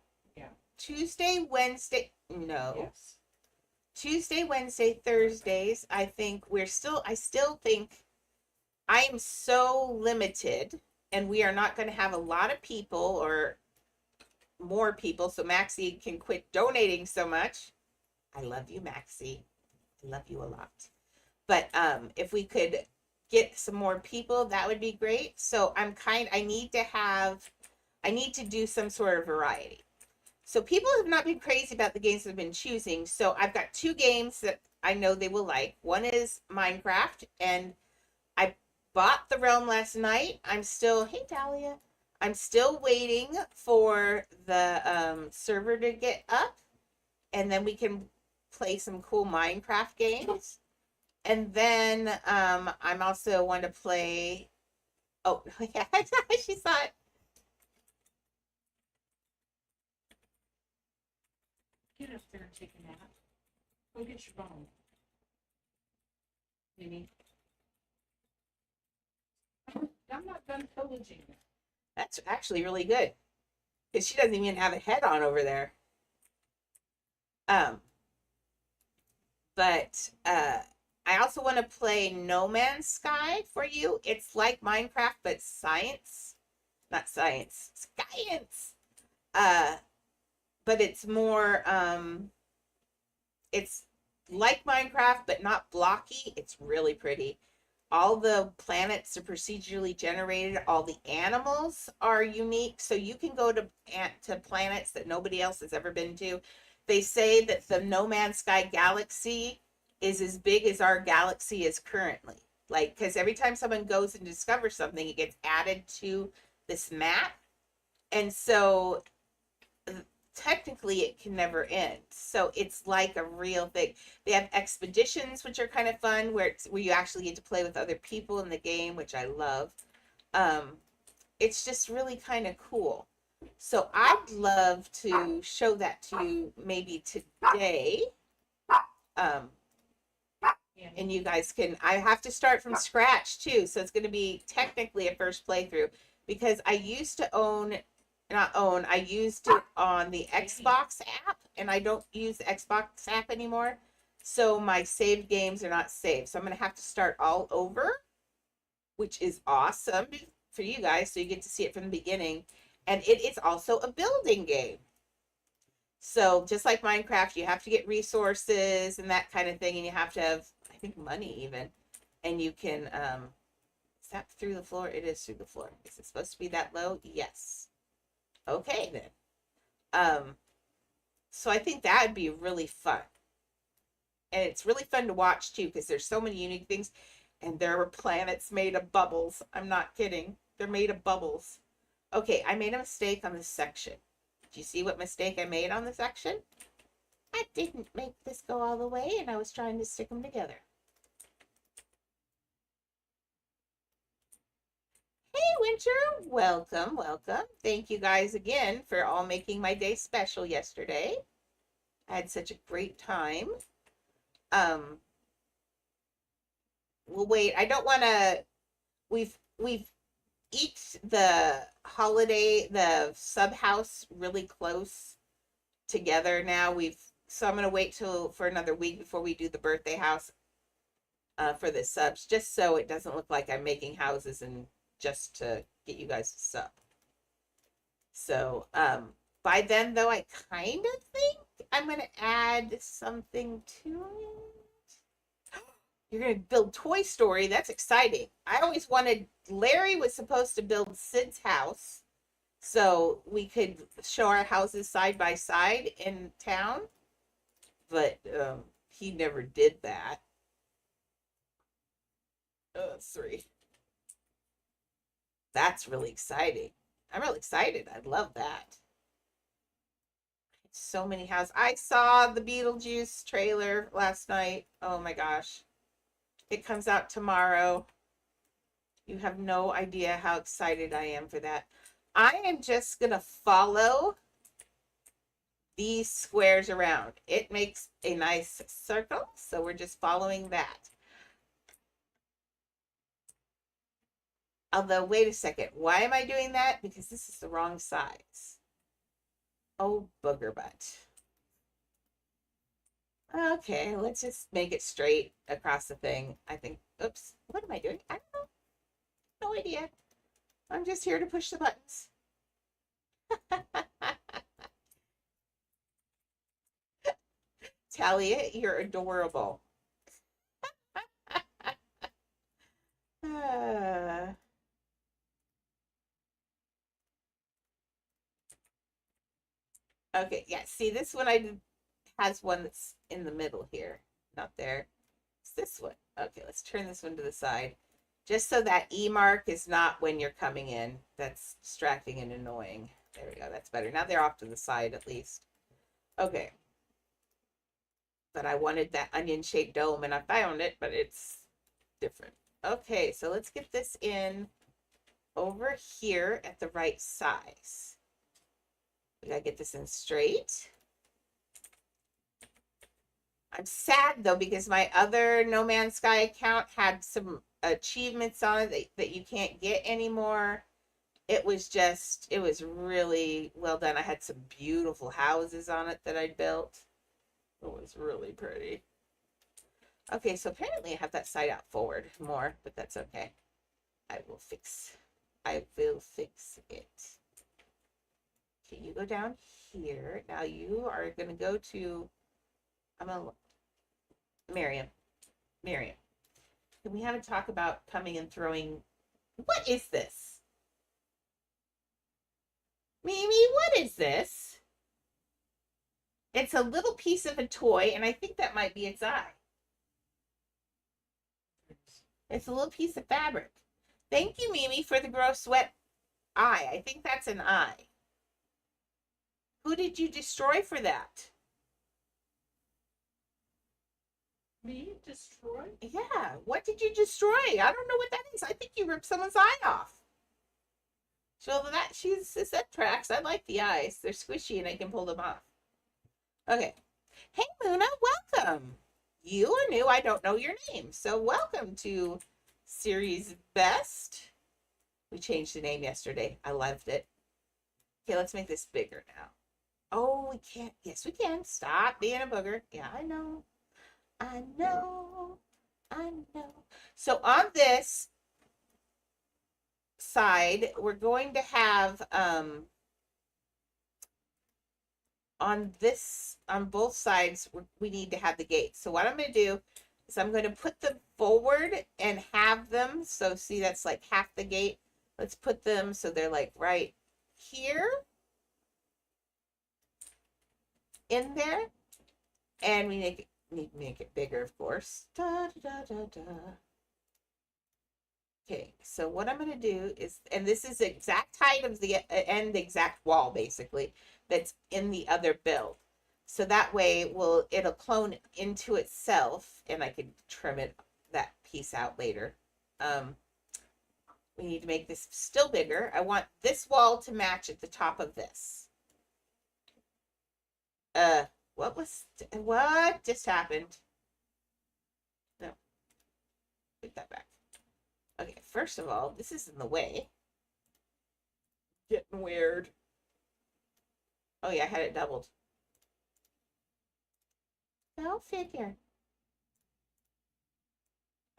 Tuesday, Wednesday. No, Yes. Tuesday, Wednesday, Thursdays, I still think I am so limited and we are not going to have a lot of people or more people so Maxie can quit donating so much. I love you, Maxie. I love you a lot. But if we could get some more people, that would be great. So I need to do some sort of variety. So people have not been crazy about the games I've been choosing. So I've got two games that I know they will like. One is Minecraft, and I bought the Realm last night. Hey Dahlia, I'm still waiting for the server to get up, and then we can play some cool Minecraft games. And then I'm also want to play. Oh yeah, she saw it. Get up there and take a nap. Go get your bone. Mimi. I'm not done pillaging. That's actually really good because she doesn't even have a head on over there. Um, but I also want to play No Man's Sky for you. It's like Minecraft, but science, not science, science. Uh, but it's more it's like Minecraft, but not blocky. It's really pretty. All the planets are procedurally generated. All the animals are unique, so you can go to planets that nobody else has ever been to. They say that the No Man's Sky galaxy is as big as our galaxy is currently. Like, because every time someone goes and discovers something, it gets added to this map, and so technically it can never end. So it's like a real thing. They have expeditions, which are kind of fun, where you actually get to play with other people in the game, which I love. Um, it's just really kind of cool. So I'd love to show that to you maybe today. Um, and you guys can. I have to start from scratch too, so it's going to be technically a first playthrough because I used to own not own, I used it on the Xbox app and I don't use the Xbox app anymore. So my saved games are not saved. So I'm going to have to start all over, which is awesome for you guys. So you get to see it from the beginning. And it is also a building game. So just like Minecraft, you have to get resources and that kind of thing. And you have to have, I think, money even. And you can, is that through the floor? It is through the floor. Is it supposed to be that low? Yes. Okay, then. So I think that would be really fun. And it's really fun to watch too, because there's so many unique things. And there were planets made of bubbles. I'm not kidding. They're made of bubbles. Okay, I made a mistake on this section. Do you see what mistake I made on the section? I didn't make this go all the way, and I was trying to stick them together. Hey, Winter, welcome, welcome. Thank you guys again for all making my day special yesterday. I had such a great time. We'll wait. I don't want to. We've each the sub house really close together now. So I'm gonna wait for another week before we do the birthday house for the subs, just so it doesn't look like I'm making houses and just to get you guys to sub. So by then though, I kind of think I'm gonna add something to it. You're gonna build Toy Story. That's exciting. I always wanted. Larry was supposed to build Sid's house, so we could show our houses side by side in town, but he never did that. Three. That's really exciting. I'm really excited. I love that. So many houses. I saw the Beetlejuice trailer last night. Oh my gosh. It comes out tomorrow. You have no idea how excited I am for that. I am just going to follow these squares around. It makes a nice circle, so we're just following that. Although, wait a second. Why am I doing that? Because this is the wrong size. Oh, booger butt. Okay, let's just make it straight across the thing. I think, oops, what am I doing? I don't know. No idea. I'm just here to push the buttons. Talia, you're adorable. Uh, okay, yeah, see, this one has one that's in the middle here, not there. It's this one. Okay, let's turn this one to the side. Just so that E mark is not when you're coming in. That's distracting and annoying. There we go. That's better. Now they're off to the side at least. Okay. But I wanted that onion shaped dome and I found it, but it's different. Okay, so let's get this in over here at the right size. We gotta get this in straight. I'm sad though because my other No Man's Sky account had some achievements on it that you can't get anymore. It was really well done. I had some beautiful houses on it that I built. It was really pretty. Okay, so apparently I have that side out forward more, but that's okay. I will fix it. Okay, you go down here. Now you are gonna go to I'm gonna Miriam. Miriam. Can we have a talk about coming and throwing what is this? Mimi, what is this? It's a little piece of a toy, and I think that might be its eye. It's a little piece of fabric. Thank you, Mimi, for the gross wet eye. I think that's an eye. Who did you destroy for that? Me destroy? Yeah, what did you destroy? I don't know what that is. I think you ripped someone's eye off. So that tracks. I like the eyes. They're squishy and I can pull them off. Okay. Hey, Muna, welcome. You are new. I don't know your name. So welcome to Series Best. We changed the name yesterday. I loved it. Okay, let's make this bigger now. Oh, we can't. Yes, we can. Stop being a booger. Yeah, I know. I know. I know. So on this side, we're going to have on both sides we need to have the gates. So what I'm going to do is I'm going to put them forward and have them, so see, that's like half the gate. Let's put them so they're like right here in there, and we need to make it bigger, of course. Da, da, da, da. Okay, so what I'm going to do is, and this is the exact height of the end exact wall, basically, that's in the other build. So that way it'll clone into itself, and I could trim that piece out later. We need to make this still bigger. I want this wall to match at the top of this. What just happened? No, put that back. Okay, first of all, this is in the way. Getting weird. Oh yeah, I had it doubled. Go figure.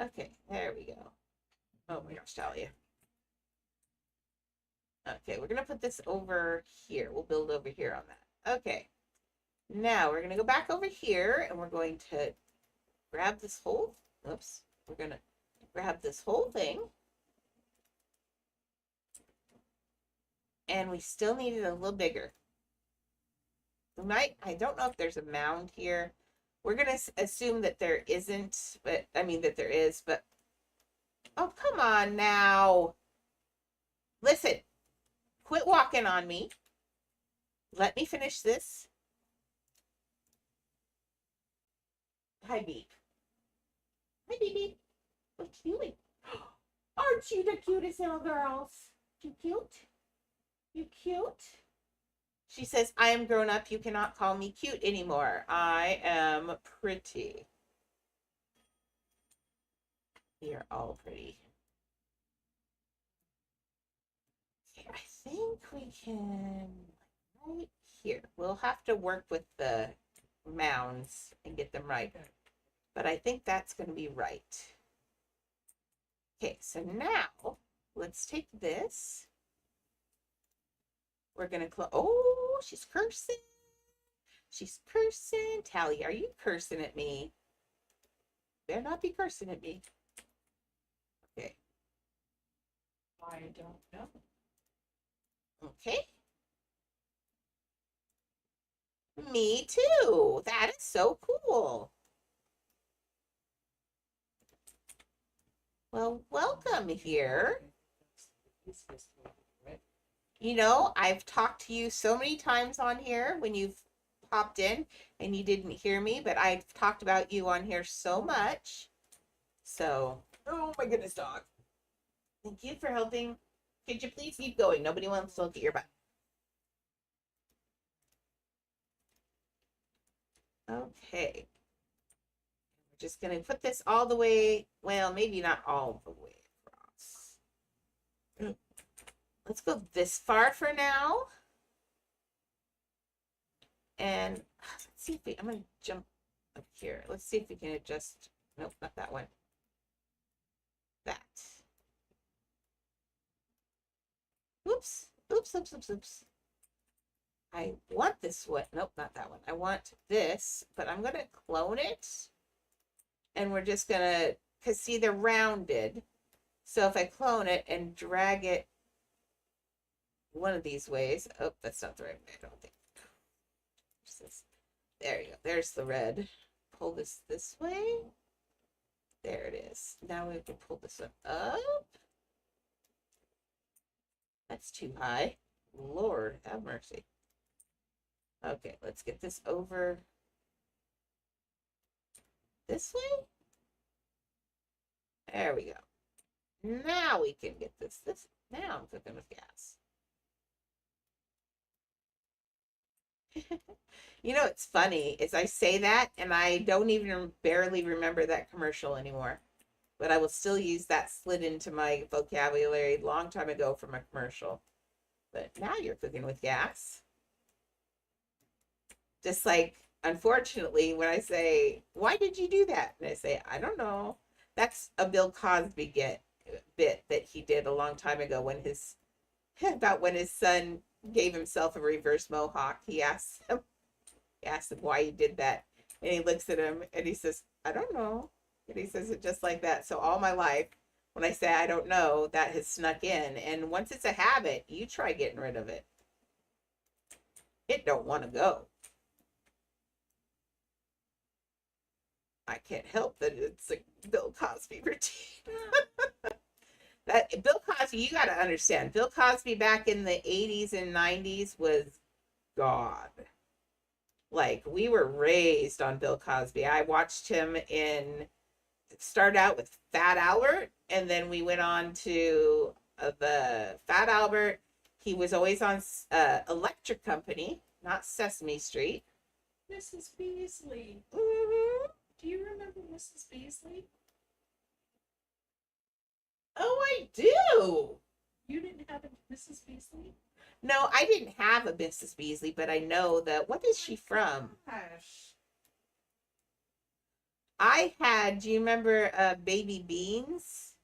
Okay, there we go. Oh my gosh, Talia. Okay, we're gonna put this over here. We'll build over here on that. Okay. Now we're gonna go back over here and we're going to grab this whole, oops, we're gonna grab this whole thing. And we still need it a little bigger. I don't know if there's a mound here. We're gonna assume that there isn't, but I mean that there is, but oh, come on now. Listen, quit walking on me. Let me finish this. Hi, Beep. Hi, Beep. What you doing? Aren't you the cutest little girls? You cute? You cute? She says, I am grown up. You cannot call me cute anymore. I am pretty. You're all pretty. Okay, I think we can right here. We'll have to work with the mounds and get them right. But I think that's going to be right. Okay, so now let's take this. We're going to close. Oh, she's cursing. She's cursing. Tally, are you cursing at me? Better not be cursing at me. Okay. I don't know. Okay. Me too. That is so cool. Well, welcome here. You know, I've talked to you so many times on here when you've popped in and you didn't hear me, but I've talked about you on here so much. So, oh my goodness, dog. Thank you for helping. Could you please keep going? Nobody wants to look at your butt. Okay. We're just going to put this all the way, well, maybe not all the way across. Let's go this far for now. And let's see if we, I'm going to jump up here. Let's see if we can adjust. Nope, not that one. That. Oops, oops, oops, oops, oops. I want this one. Nope, not that one. I want this, but I'm going to clone it. And we're just going to, because see, they're rounded. So if I clone it and drag it one of these ways. Oh, that's not the right way, I don't think. There you go. There's the red. Pull this way. There it is. Now we can pull this one up. That's too high. Lord, have mercy. Okay, let's get this over this way. There we go. Now we can get this. Now I'm cooking with gas. You know, it's funny is I say that and I don't even barely remember that commercial anymore. But I will still use that slid into my vocabulary a long time ago from a commercial. But now you're cooking with gas. Just like, unfortunately, when I say, why did you do that? And I say, I don't know. That's a Bill Cosby bit that he did a long time ago when about when his son gave himself a reverse mohawk. He asked him why he did that. And he looks at him and he says, I don't know. And he says it just like that. So all my life, when I say I don't know, that has snuck in. And once it's a habit, you try getting rid of it. It don't want to go. I can't help that it's a Bill Cosby routine. That Bill Cosby, you got to understand, Bill Cosby back in the 80s and 90s was God. Like, we were raised on Bill Cosby. I watched him start out with Fat Albert, and then we went on to the Fat Albert. He was always on Electric Company, not Sesame Street. Mrs. Beasley. Mm-hmm. Do you remember Mrs. Beasley? Oh, I do. You didn't have a Mrs. Beasley? No, I didn't have a Mrs. Beasley, but I know that. What is she from? Gosh. I had. Do you remember Baby Beans?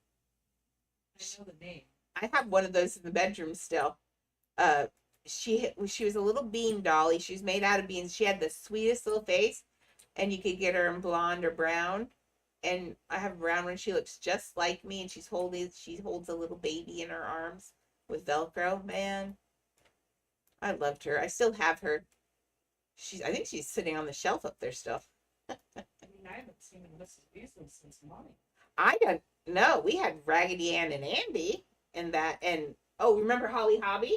I know the name. I have one of those in the bedroom still. She was a little bean dolly. She was made out of beans. She had the sweetest little face, and you could get her in blonde or brown. And I have a brown one. She looks just like me, and she holds a little baby in her arms with Velcro. Man, I loved her. I still have her. I think she's sitting on the shelf up there still. I mean, I haven't seen a Mrs. Beasley since Mommy. I don't know. We had Raggedy Ann and Andy and oh, remember Holly Hobby?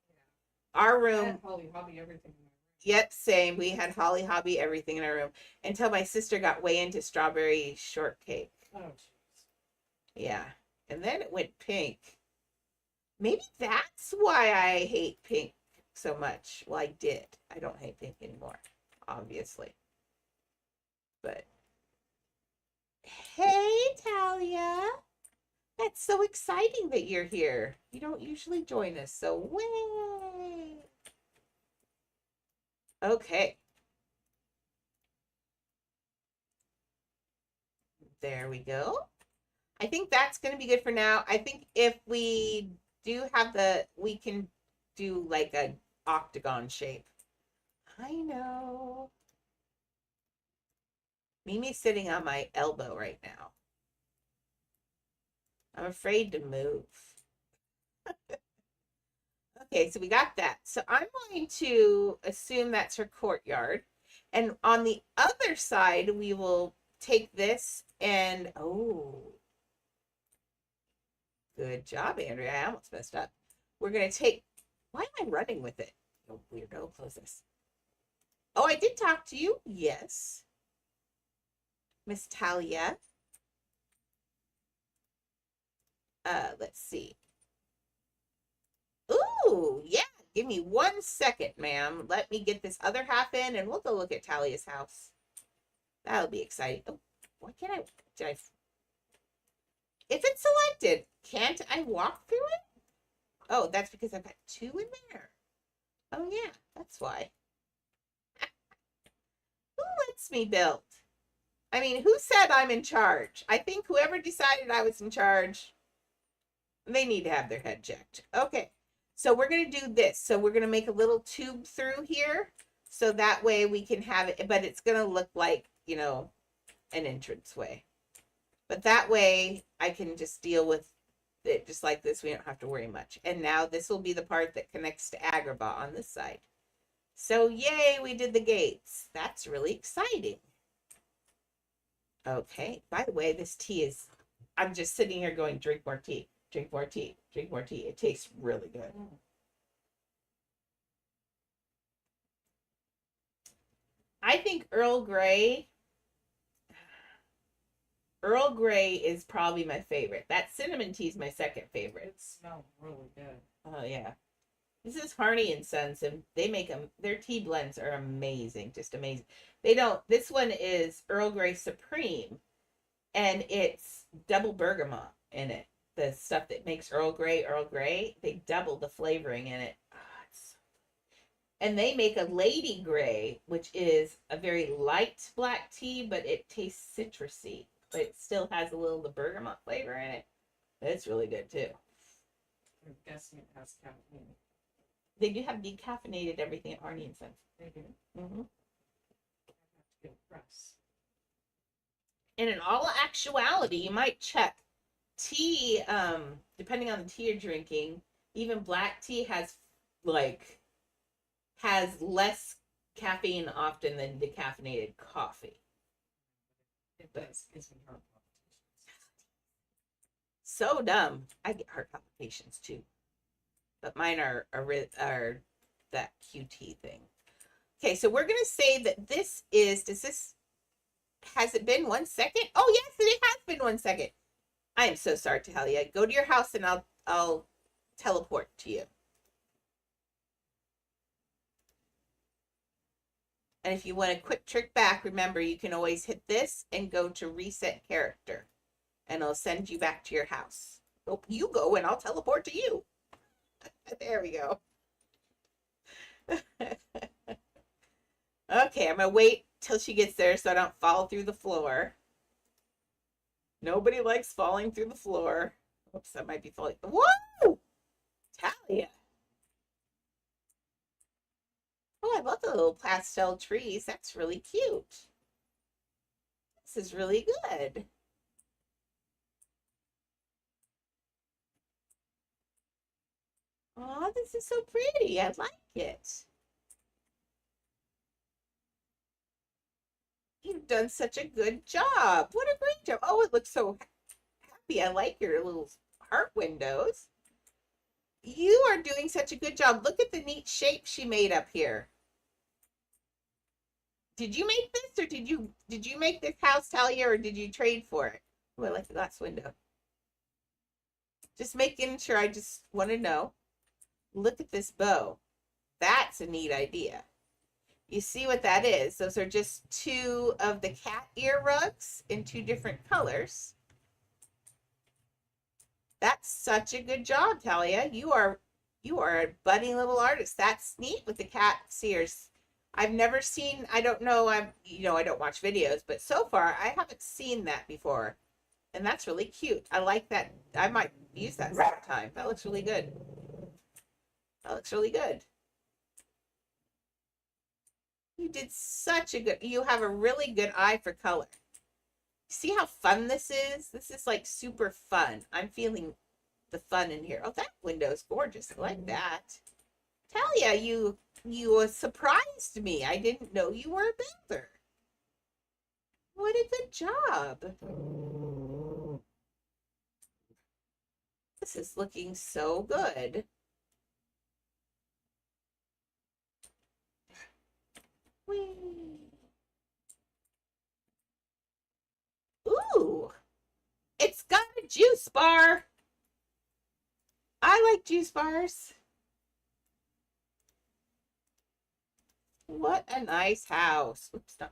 Yeah. Our I room. had Holly Hobby everything in my room. Yep, same. We had Holly Hobby, everything in our room until my sister got way into strawberry shortcake. Oh, jeez. Yeah. And then it went pink. Maybe that's why I hate pink so much. Well, I did. I don't hate pink anymore, obviously. But hey, Talia. That's so exciting that you're here. You don't usually join us, so way. Okay. There we go. I think that's going to be good for now. I think if we do have we can do like a octagon shape. I know. Mimi's sitting on my elbow right now. I'm afraid to move. Okay, so we got that. So I'm going to assume that's her courtyard. And on the other side, we will take this and, oh, good job, Andrea. I almost messed up. We're going to take, why am I running with it? Oh, weirdo, close this. Oh, I did talk to you. Yes. Miss Talia. Let's see. Ooh, yeah. Give me 1 second, ma'am. Let me get this other half in and we'll go look at Talia's house. That'll be exciting. Oh, why can't I? If it's selected, can't I walk through it? Oh, that's because I've got two in there. Oh, yeah, that's why. Who lets me build? I mean, who said I'm in charge? I think whoever decided I was in charge, they need to have their head checked. Okay, so we're going to do this. So we're going to make a little tube through here. So that way we can have it, but it's going to look like, you know, an entranceway. But that way I can just deal with it just like this. We don't have to worry much. And now this will be the part that connects to Agrabah on this side. So yay, we did the gates. That's really exciting. Okay, by the way, this tea is, I'm just sitting here going, drink more tea, drink more tea, drink more tea. It tastes really good. I think Earl Grey is probably my favorite. That cinnamon tea is my second favorite. It smells really good. Oh yeah. This is Harney and Sons, and they make them. Their tea blends are amazing, just amazing. They don't. This one is Earl Grey Supreme, and it's double bergamot in it. The stuff that makes Earl Grey. They double the flavoring in it. And they make a Lady Grey, which is a very light black tea, but it tastes citrusy, but it still has a little of the bergamot flavor in it. It's really good too. I'm guessing it has caffeine. They do have decaffeinated everything at Harney and Sons. They do. Mm-hmm. I have to get press. And in all actuality, you might check tea. Depending on the tea you're drinking, even black tea has less caffeine often than decaffeinated coffee. It does. Gives me heart palpitations. So dumb. I get heart palpitations too, but mine are that QT thing. Okay, so we're gonna say that this is. Has it been 1 second? Oh yes, it has been 1 second. I am so sorry, Talia. Go to your house and I'll teleport to you. And if you want a quick trick back, remember you can always hit this and go to reset character. And it'll send you back to your house. Oh, you go and I'll teleport to you. There we go. Okay, I'm going to wait till she gets there so I don't fall through the floor. Nobody likes falling through the floor. Oops, I might be falling. Whoa! Talia. Oh, I love the little pastel trees. That's really cute. This is really good. Oh, this is so pretty. I like it. You've done such a good job. What a great job. Oh, it looks so happy. I like your little heart windows. You are doing such a good job. Look at the neat shape she made up here. Did you make this, or did you make this house, Talia, or did you trade for it? Oh, I like the glass window. Just making sure. I just want to know. Look at this bow. That's a neat idea. You see what that is? Those are just two of the cat ear rugs in two different colors. That's such a good job, Talia. You are a budding little artist. That's neat with the cat ears. I've never seen, I don't know, I don't watch videos, but so far I haven't seen that before. And that's really cute. I like that. I might use that sometime. That looks really good. That looks really good. You did such a good, you have a really good eye for color. See how fun this is? This is like super fun. I'm feeling the fun in here. Oh, that window is gorgeous. I like that. Talia, you surprised me. I didn't know you were a builder. What a good job. This is looking so good. Whee. Ooh, it's got a juice bar. I like juice bars. What a nice house. Oops, no.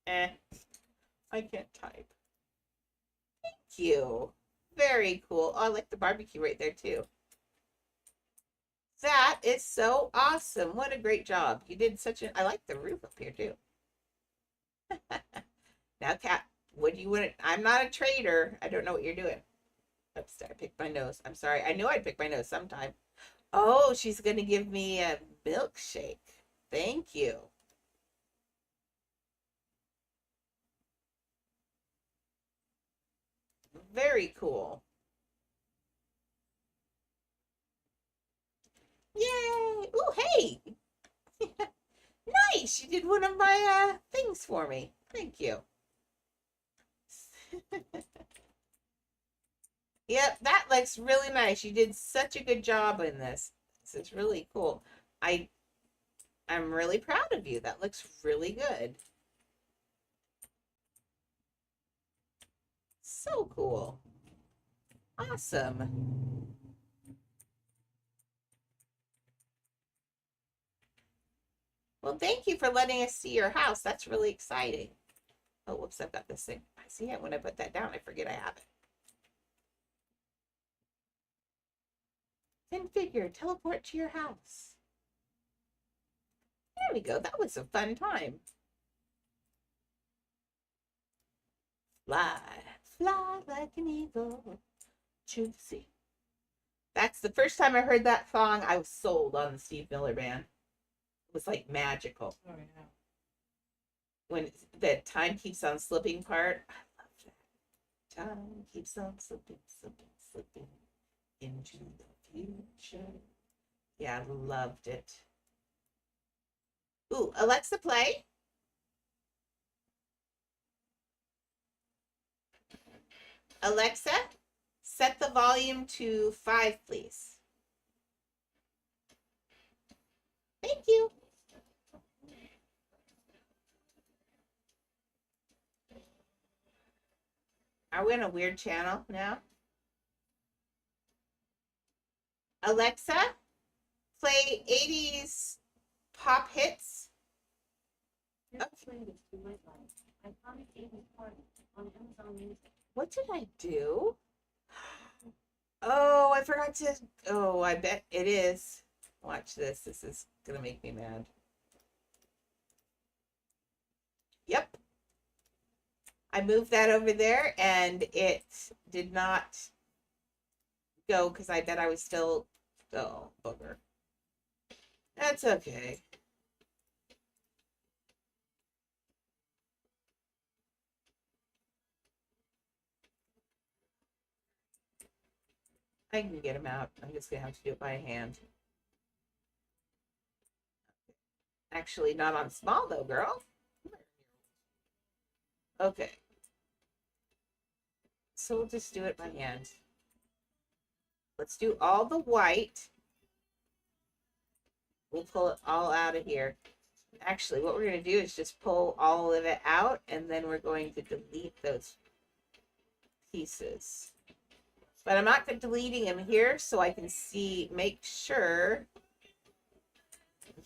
I can't type. Thank you. Very cool. Oh, I like the barbecue right there too. That is so awesome. What a great job. You did such a, I like the roof up here too. Now, Kat, what do you want? I'm not a trader. I don't know what you're doing. Oops, I picked my nose. I'm sorry. I knew I'd pick my nose sometime. Oh, she's going to give me a milkshake. Thank you. Very cool. Yay! Ooh, hey! Nice! You did one of my things for me. Thank you. Yep, that looks really nice. You did such a good job in this. This is really cool. I I'm really proud of you. That looks really good. So cool. Awesome. Well, thank you for letting us see your house. That's really exciting. Oh, whoops, I've got this thing. I see it when I put that down. I forget I have it. Configure, teleport to your house. There we go. That was a fun time. Fly, fly like an eagle to the sea. That's the first time I heard that song. I was sold on the Steve Miller Band. It was like magical. Oh, yeah. When the time keeps on slipping part, I love that. Time keeps on slipping, slipping, slipping into the future. Yeah, I loved it. Ooh, Alexa, play. Alexa, set the volume to 5, please. Thank you. Are we on a weird channel now? Alexa, play 80s pop hits. What did I do? Oh, I forgot to. Oh, I bet it is. Watch this. This is going to make me mad. Yep. I moved that over there and it did not go because I bet I was still. Oh, booger. That's okay. I can get him out. I'm just going to have to do it by hand. Actually, not on small though, girl. Okay. So we'll just do it by hand. Let's do all the white. We'll pull it all out of here. Actually, what we're going to do is just pull all of it out, and then we're going to delete those pieces. But I'm not deleting them here, so I can see, make sure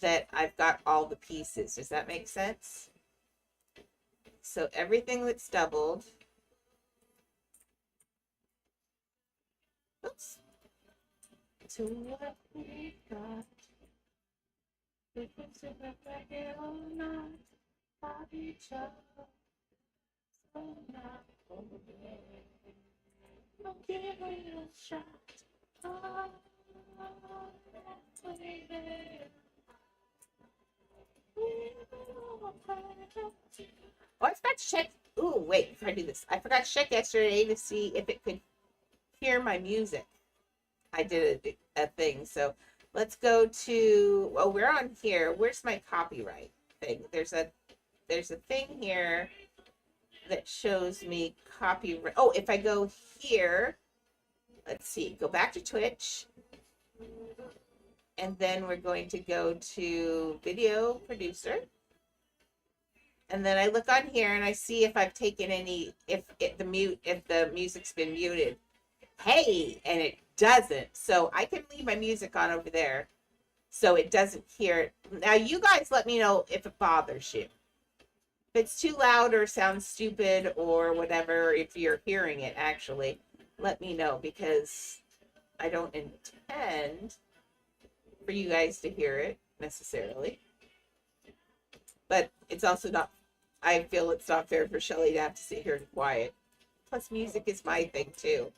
that I've got all the pieces. Does that make sense? So everything that's doubled. Oops. To what we got. Oh, I forgot to check. Ooh, wait, before I do this, I forgot to check yesterday to see if it could hear my music. I did a thing. So let's go to. Oh, we're on here. Where's my copyright thing? There's a thing here that shows me copyright. Oh, if I go here, let's see. Go back to Twitch, and then we're going to go to Video Producer. And then I look on here and I see if I've taken any, if the music's been muted. Hey, and it doesn't. So I can leave my music on over there so it doesn't hear it. Now you guys let me know if it bothers you. If it's too loud or sounds stupid or whatever, if you're hearing it actually, let me know because I don't intend for you guys to hear it necessarily. But it's also not, I feel it's not fair for Shelly to have to sit here and quiet. Plus, music is my thing too.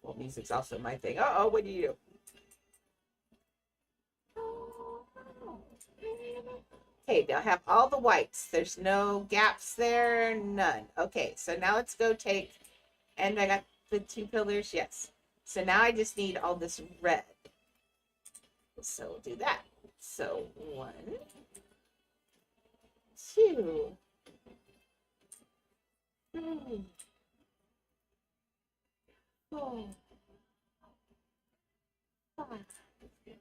Well, music's also my thing. Uh-oh, what do you do? Okay, now I have all the whites. There's no gaps there, none. Okay, so now let's go take, and I got the 2 pillars, yes. So now I just need all this red. So we'll do that. So 1, 2, 3, 4, 5, 6.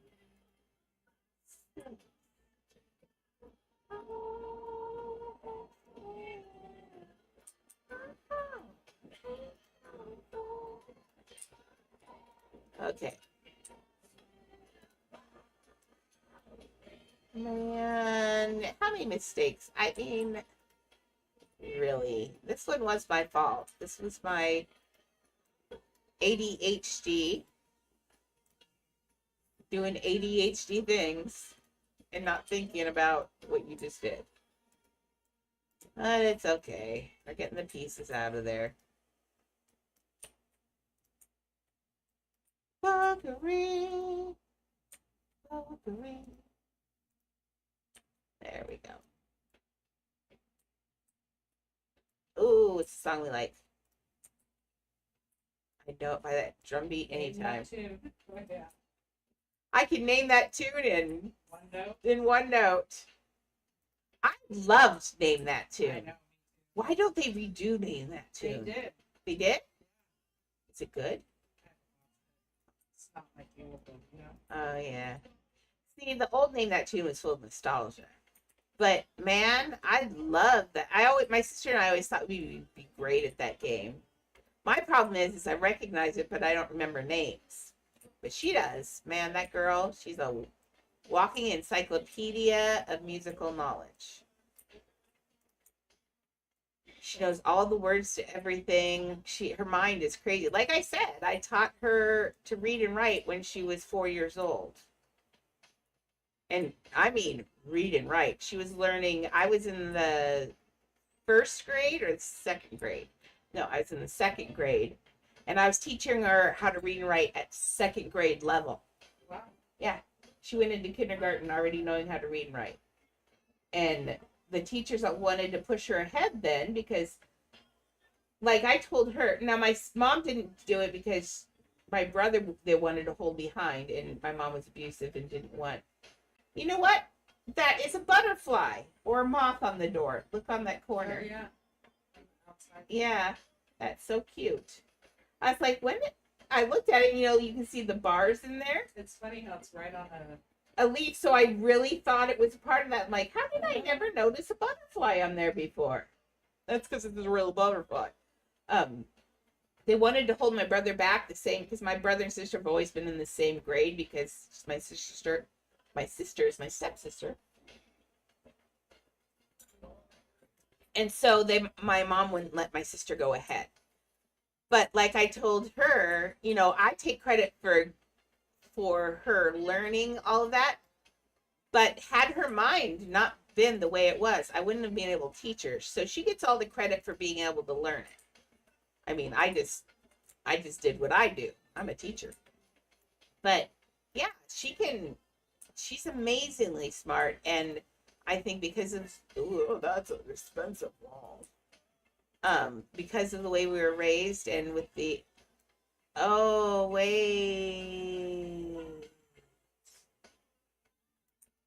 Okay. Man, how many mistakes? I mean, really, this one was my fault. This was my ADHD, doing ADHD things and not thinking about what you just did. But it's okay. We're getting the pieces out of there. Buggery. Buggery. There we go. Ooh, it's a song we like. I know it by that drum beat anytime. Yeah. I can name that tune in 1 note. in 1 note. I love to name that tune. I know. Why don't they redo name that They tune? did. They did? Is it good? It's not like the old one, you know. Oh yeah. See, the old name that tune was full of nostalgia. But man, I love that. My sister and I always thought we would be great at that game. My problem is I recognize it, but I don't remember names. But she does. Man, that girl, she's a walking encyclopedia of musical knowledge. She knows all the words to everything. Her mind is crazy. Like I said, I taught her to read and write when she was 4 years old. And I mean, read and write. She was learning, I was in the 1st grade or the 2nd grade. No, I was in the 2nd grade. And I was teaching her how to read and write at 2nd grade level. Wow. Yeah. She went into kindergarten already knowing how to read and write. And the teachers wanted to push her ahead then because, like I told her, now my mom didn't do it because my brother, they wanted to hold behind, and my mom was abusive and didn't want. You know what? That is a butterfly or a moth on the door. Look on that corner. Oh, yeah. Outside. Yeah, that's so cute. I was like, I looked at it, you can see the bars in there. It's funny how it's right on A leaf, so I really thought it was part of that. I'm like, how did I never notice a butterfly on there before? That's because it's a real butterfly. They wanted to hold my brother back the same because my brother and sister have always been in the same grade because my sister is my stepsister. And so my mom wouldn't let my sister go ahead. But like I told her, I take credit for her learning all of that. But had her mind not been the way it was, I wouldn't have been able to teach her. So she gets all the credit for being able to learn it. I mean, I just did what I do. I'm a teacher. But yeah, she's amazingly smart, and I think because of, oh, that's an expensive wall. Because of the way we were raised and with the, oh wait.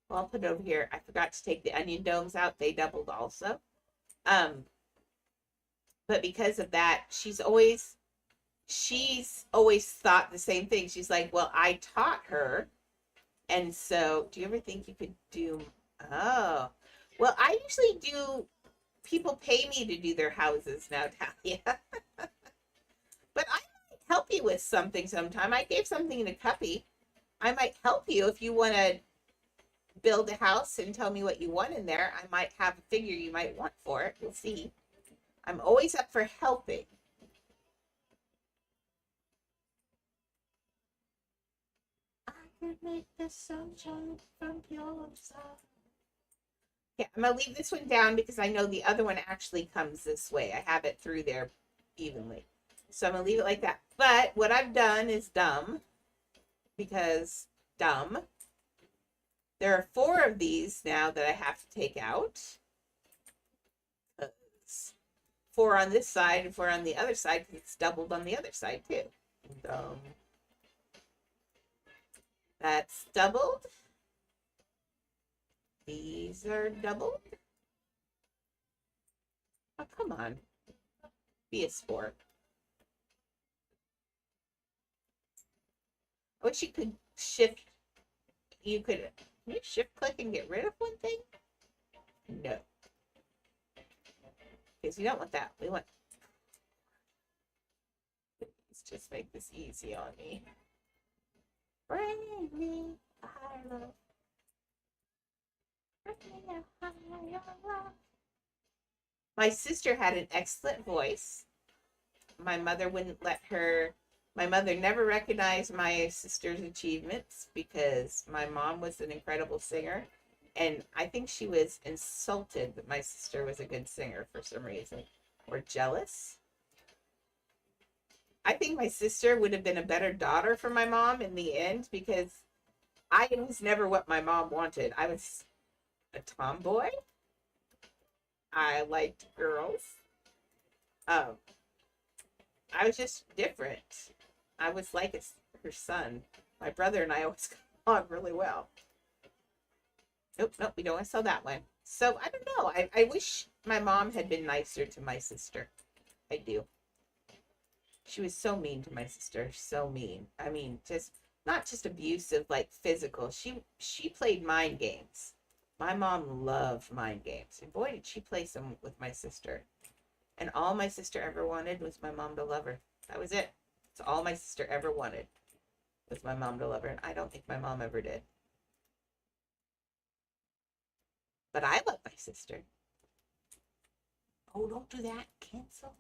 Well, I'll put it over here. I forgot to take the onion domes out. They doubled also. Um, but because of that, she's always thought the same thing. She's like, well, I taught her. And so, do you ever think you could do, oh, well, I usually do, people pay me to do their houses now, Talia. But I might help you with something sometime. I gave something to Cuppy. I might help you if you want to build a house and tell me what you want in there. I might have a figure you might want for it. We'll see. I'm always up for helping. I can make the sunshine from your side. Yeah, I'm gonna leave this one down because I know the other one actually comes this way. I have it through there evenly. So I'm gonna leave it like that. But what I've done is dumb because dumb. There are 4 of these now that I have to take out. 4 on this side and 4 on the other side because it's doubled on the other side too. That's doubled. These are doubled. Oh, come on. Be a sport. I wish you could shift. Can you shift click and get rid of one thing? No. Because we don't want that. We want. Let's just make this easy on me. Bring me a higher love. Bring me a higher love. My sister had an excellent voice. My mother never recognized my sister's achievements because my mom was an incredible singer. And I think she was insulted that my sister was a good singer for some reason, or jealous. I think my sister would have been a better daughter for my mom in the end because I was never what my mom wanted. I was a tomboy. I liked girls. Um, I was just different. I was like her son. My brother and I always got along really well. Nope, we don't want to sell that one. So I don't know. I wish my mom had been nicer to my sister. I do. She was so mean to my sister. So mean. I mean, just not just abusive, like physical. She played mind games. My mom loved mind games. And boy, did she play some with my sister. And all my sister ever wanted was my mom to love her. That was it. That's all my sister ever wanted was my mom to love her. And I don't think my mom ever did. But I love my sister. Oh, don't do that. Cancel.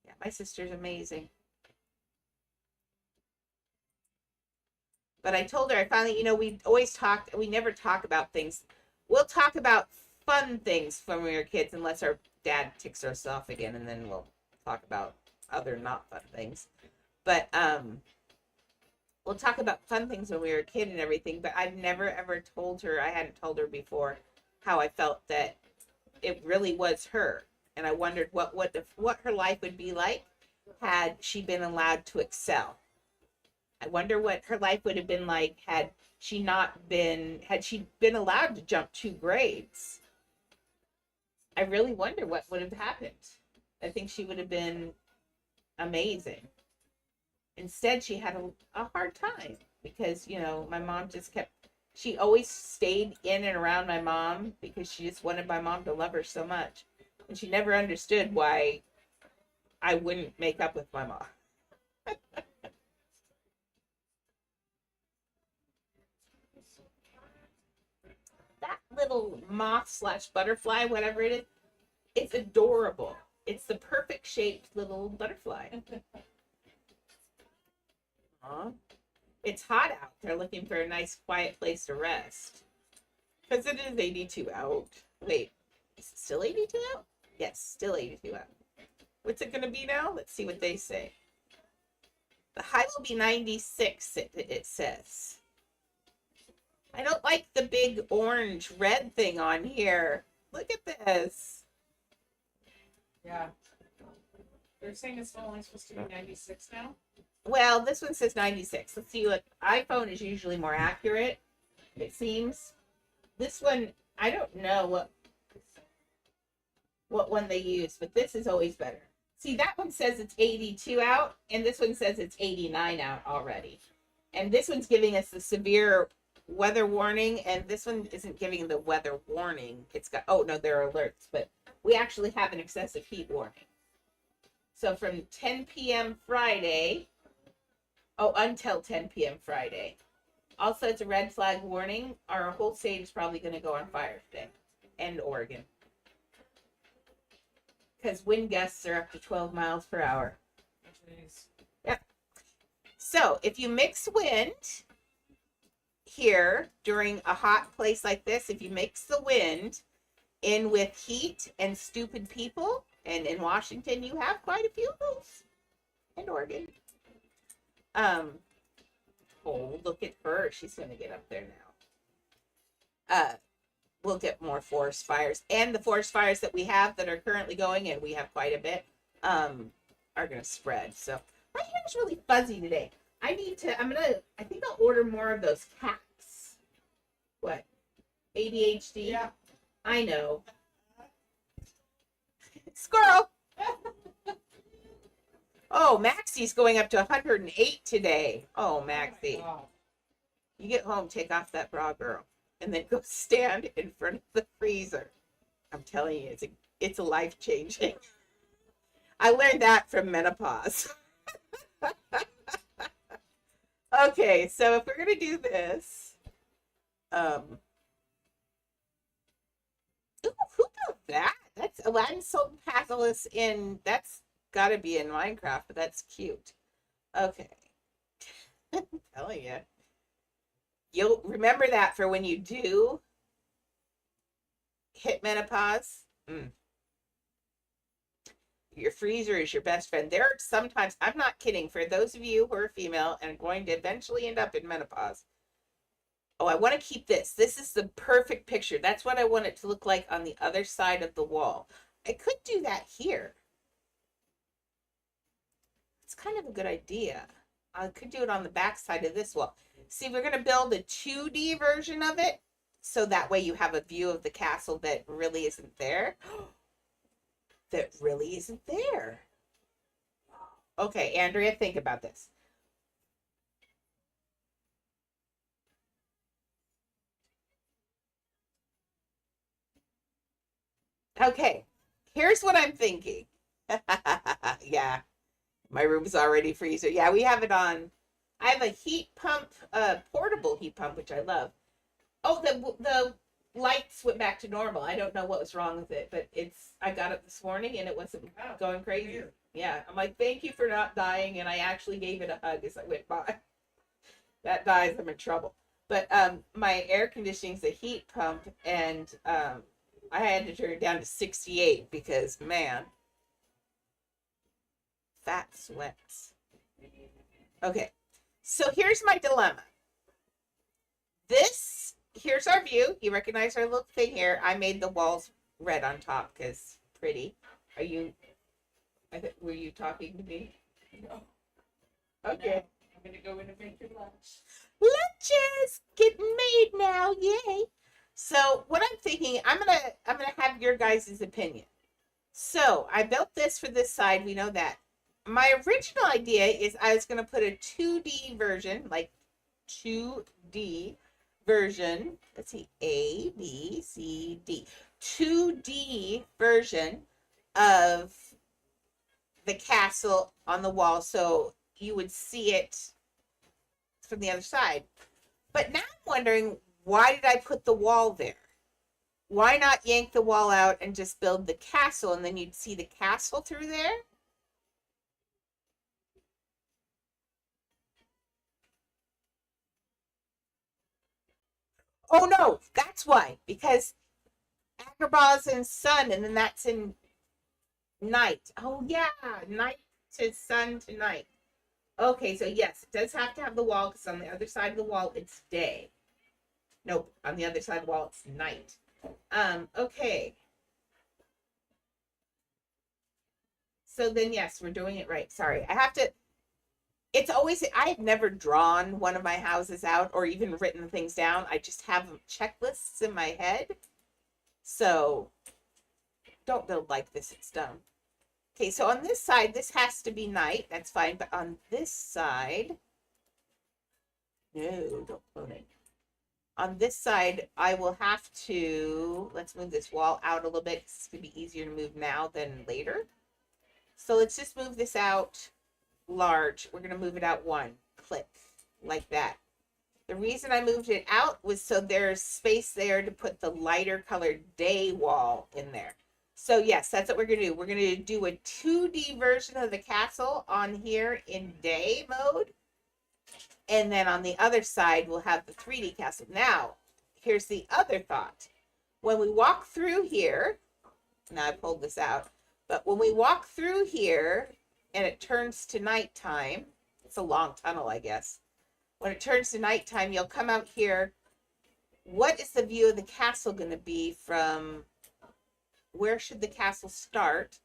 Yeah, my sister's amazing. But I told her, I finally, we never talk about things. We'll talk about fun things when we were kids, unless our dad ticks us off again, and then we'll talk about other not fun things. But we'll talk about fun things when we were a kid and everything. But I've never ever told her, I hadn't told her before, how I felt that it really was her, and I wondered what her life would be like had she been allowed to excel. I wonder what her life would have been like had she been allowed to jump 2 grades. I really wonder what would have happened. I think she would have been amazing. Instead, she had a hard time because, my mom she always stayed in and around my mom because she just wanted my mom to love her so much. And she never understood why I wouldn't make up with my mom. That little moth / butterfly, whatever it is, it's adorable. It's the perfect shaped little butterfly. Aww. It's hot out. They're looking for a nice quiet place to rest. Because it is 82 out. Wait, is it still 82 out? Yes, still 82 out. What's it going to be now? Let's see what they say. The high will be 96, it says. I don't like the big orange red thing on here. Look at this. Yeah. They're saying it's only supposed to be 96 now. Well, this one says 96. Let's see. Look, iPhone is usually more accurate, it seems. This one, I don't know what one they use, but this is always better. See, that one says it's 82 out, and this one says it's 89 out already. And this one's giving us the severe weather warning, and this one isn't giving the weather warning. It's got, oh no, there are alerts, but we actually have an excessive heat warning. So from 10 p.m. Friday, until 10 p.m. Friday. Also, it's a red flag warning. Our whole state is probably going to go on fire today, and Oregon. Because wind gusts are up to 12 miles per hour. Jeez. Yep. So if you mix wind here during a hot place like this, if you mix the wind in with heat and stupid people, and in Washington you have quite a few of those, and Oregon. Oh, look at her. She's going to get up there now. We'll get more forest fires, and the forest fires that we have that are currently going, and we have quite a bit, are going to spread. So my hair is really fuzzy today. I think I'll order more of those caps. What? ADHD? Yeah. I know. Squirrel! Oh, Maxie's going up to 108 today. Oh, Maxie. Oh, You get home, take off that bra, girl, and then go stand in front of the freezer. I'm telling you, it's a life changing. I learned that from menopause. Okay, so if we're gonna do this, ooh, who built that? That's Aladdin Salt and Pathos in. That's got to be in Minecraft, but that's cute. Okay, I'm telling you. You'll remember that for when you do hit menopause. Your freezer is your best friend. There are sometimes, I'm not kidding, for those of you who are female and going to eventually end up in menopause. Oh, I want to keep this. This is the perfect picture. That's what I want it to look like on the other side of the wall. I could do that here. It's kind of a good idea. I could do it on the back side of this wall. See, we're going to build a 2D version of it, so that way you have a view of the castle that really isn't there. That really isn't there. Okay, Andrea, think about this. Okay, here's what I'm thinking. Yeah, my room's already freezer. Yeah, we have it on. I have a heat pump, portable heat pump, which I love. Oh, the lights went back to normal. I don't know what was wrong with it, but I got up this morning and it wasn't going crazy. Weird. Yeah, I'm like, thank you for not dying, and I actually gave it a hug as I went by. That dies, I'm in trouble. But my air conditioning is a heat pump, and I had to turn it down to 68 because, man, fat sweats. Okay, so here's my dilemma. Here's our view. You recognize our little thing here. I made the walls red on top because pretty. Were you talking to me? no. Okay. I'm going to go in and make your lunch. Lunches getting made now, yay! So what I'm thinking, I'm gonna have your guys' opinion. So I built this for this side. We know that. My original idea is I was gonna put a 2D version, like 2D version. Let's see, A, B, C, D. 2D version of the castle on the wall, so you would see it from the other side. But now I'm wondering, why did I put the wall there? Why not yank the wall out and just build the castle, and then you'd see the castle through there? Oh no, that's why. Because Agrabah's in sun, and then that's in night. Oh yeah, night to sun to night. Okay, so yes, it does have to have the wall because on the other side of the wall it's day. Nope, on the other side of the wall it's night. Okay. So then yes, we're doing it right. Sorry. I have to it's always I've never drawn one of my houses out or even written things down. I just have checklists in my head. So don't build like this, it's dumb. Okay, so on this side, this has to be night. That's fine. But on this side, no, don't clone it. On this side, I will have to, let's move this wall out a little bit. It's going to be easier to move now than later. So let's just move this out large. We're going to move it out one. Click. Like that. The reason I moved it out was so there's space there to put the lighter colored day wall in there. So yes, that's what we're going to do. We're going to do a 2D version of the castle on here in day mode. And then on the other side, we'll have the 3D castle. Now, here's the other thought. When we walk through here, now I pulled this out, but when we walk through here and it turns to nighttime, it's a long tunnel, I guess. When it turns to nighttime, you'll come out here. What is the view of the castle going to be from where should the castle start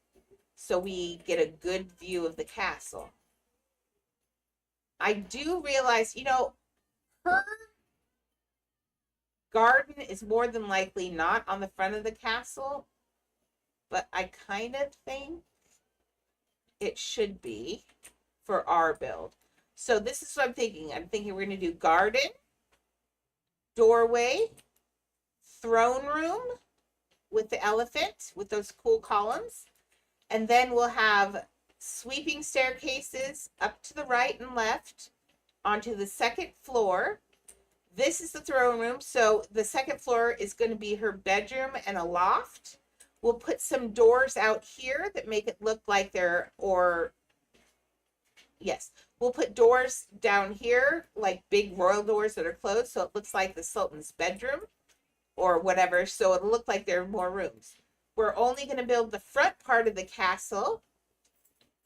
so we get a good view of the castle? I do realize, her garden is more than likely not on the front of the castle, but I kind of think it should be for our build. So this is what I'm thinking. I'm thinking we're going to do garden, doorway, throne room with the elephant, with those cool columns. And then we'll have sweeping staircases up to the right and left onto the second floor. This is the throne room. So the second floor is going to be her bedroom and a loft. We'll put some doors out here that make it look like yes, we'll put doors down here, like big royal doors that are closed. So it looks like the Sultan's bedroom or whatever. So it'll look like there are more rooms. We're only going to build the front part of the castle.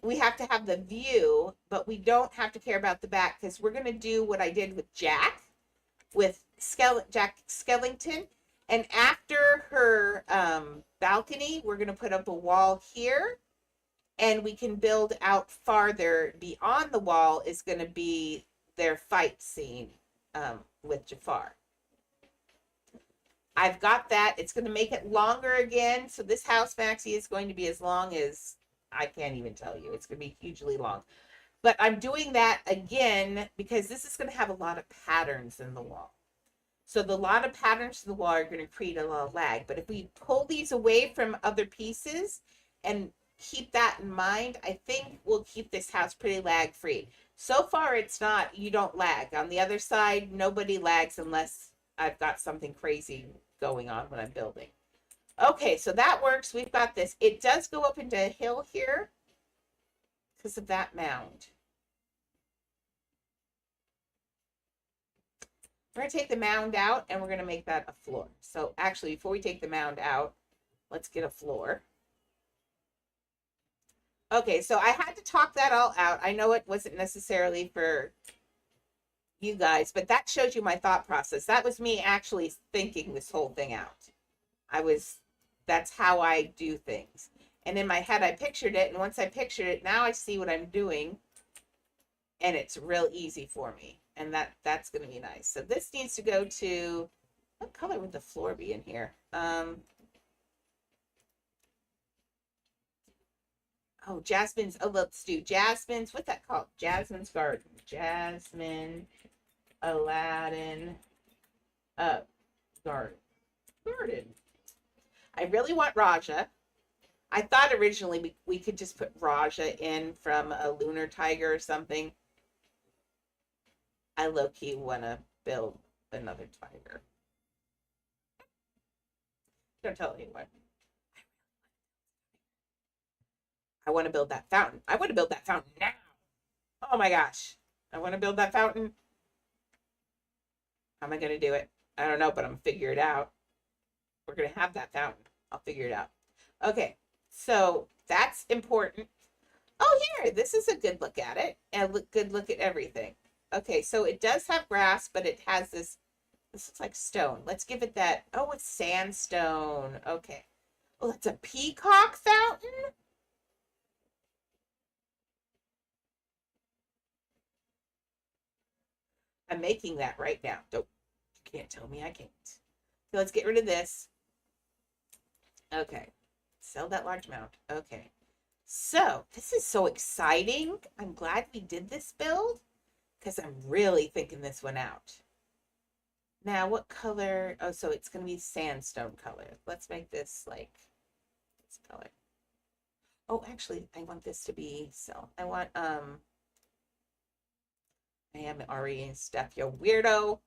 We have to have the view, but we don't have to care about the back because we're going to do what I did with Jack Jack Skellington. And after her balcony, we're going to put up a wall here. And we can build out farther beyond the wall is going to be their fight scene with Jafar. I've got that. It's going to make it longer again. So this house, Maxie, is going to be as long as I can't even tell you. It's going to be hugely long. But I'm doing that again because this is going to have a lot of patterns in the wall. So the lot of patterns in the wall are going to create a lot of lag. But if we pull these away from other pieces and keep that in mind, I think we'll keep this house pretty lag free. So far, it's not, you don't lag. On the other side, nobody lags unless I've got something crazy going on when I'm building. Okay, so that works. We've got this. It does go up into a hill here because of that mound. We're going to take the mound out and we're going to make that a floor. So actually, before we take the mound out, let's get a floor. Okay, so I had to talk that all out. I know it wasn't necessarily for you guys, but that shows you my thought process. That was me actually thinking this whole thing out. That's how I do things. And in my head, I pictured it. And once I pictured it, now I see what I'm doing. And it's real easy for me. And that's going to be nice. So this needs to go to, what color would the floor be in here? Oh, Jasmine's, let's do Jasmine's, what's that called? Jasmine's Garden. Jasmine, Aladdin, garden. I really want Raja. I thought originally we could just put Raja in from a lunar tiger or something. I low-key want to build another tiger. Don't tell anyone. I want to build that fountain. I want to build that fountain now. Oh my gosh. I want to build that fountain. How am I going to do it? I don't know, but I'm gonna figure it out. We're gonna have that fountain. I'll figure it out. Okay, so that's important. Oh, here, this is a good look at it. And look, good look at everything. Okay, so it does have grass, but it has this. This looks like stone. Let's give it that. Oh, it's sandstone. Okay. Oh, that's a peacock fountain. I'm making that right now. Don't. You can't tell me I can't. So let's get rid of this. Okay. Sell that large amount. Okay. So this is so exciting. I'm glad we did this build because I'm really thinking this one out. Now, what color? Oh, so it's going to be sandstone color. Let's make this like this color. Oh, actually, I want this to be so. I want I am already in stuff, you weirdo.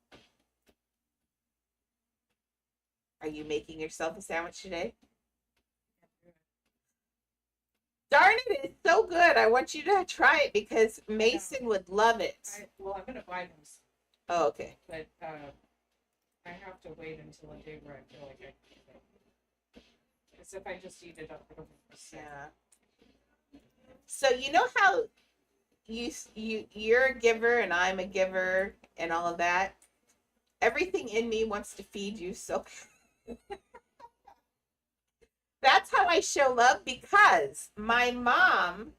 Are you making yourself a sandwich today? Darn it, it's so good. I want you to try it because Mason would love it. Well, I'm gonna buy them, Oh, okay. but I have to wait until a day where I feel like I can eat it. Because if I just eat it up, it'll be sick. Yeah. So you know how you're a giver and I'm a giver and all of that. Everything in me wants to feed you, so that's how I show love because my mom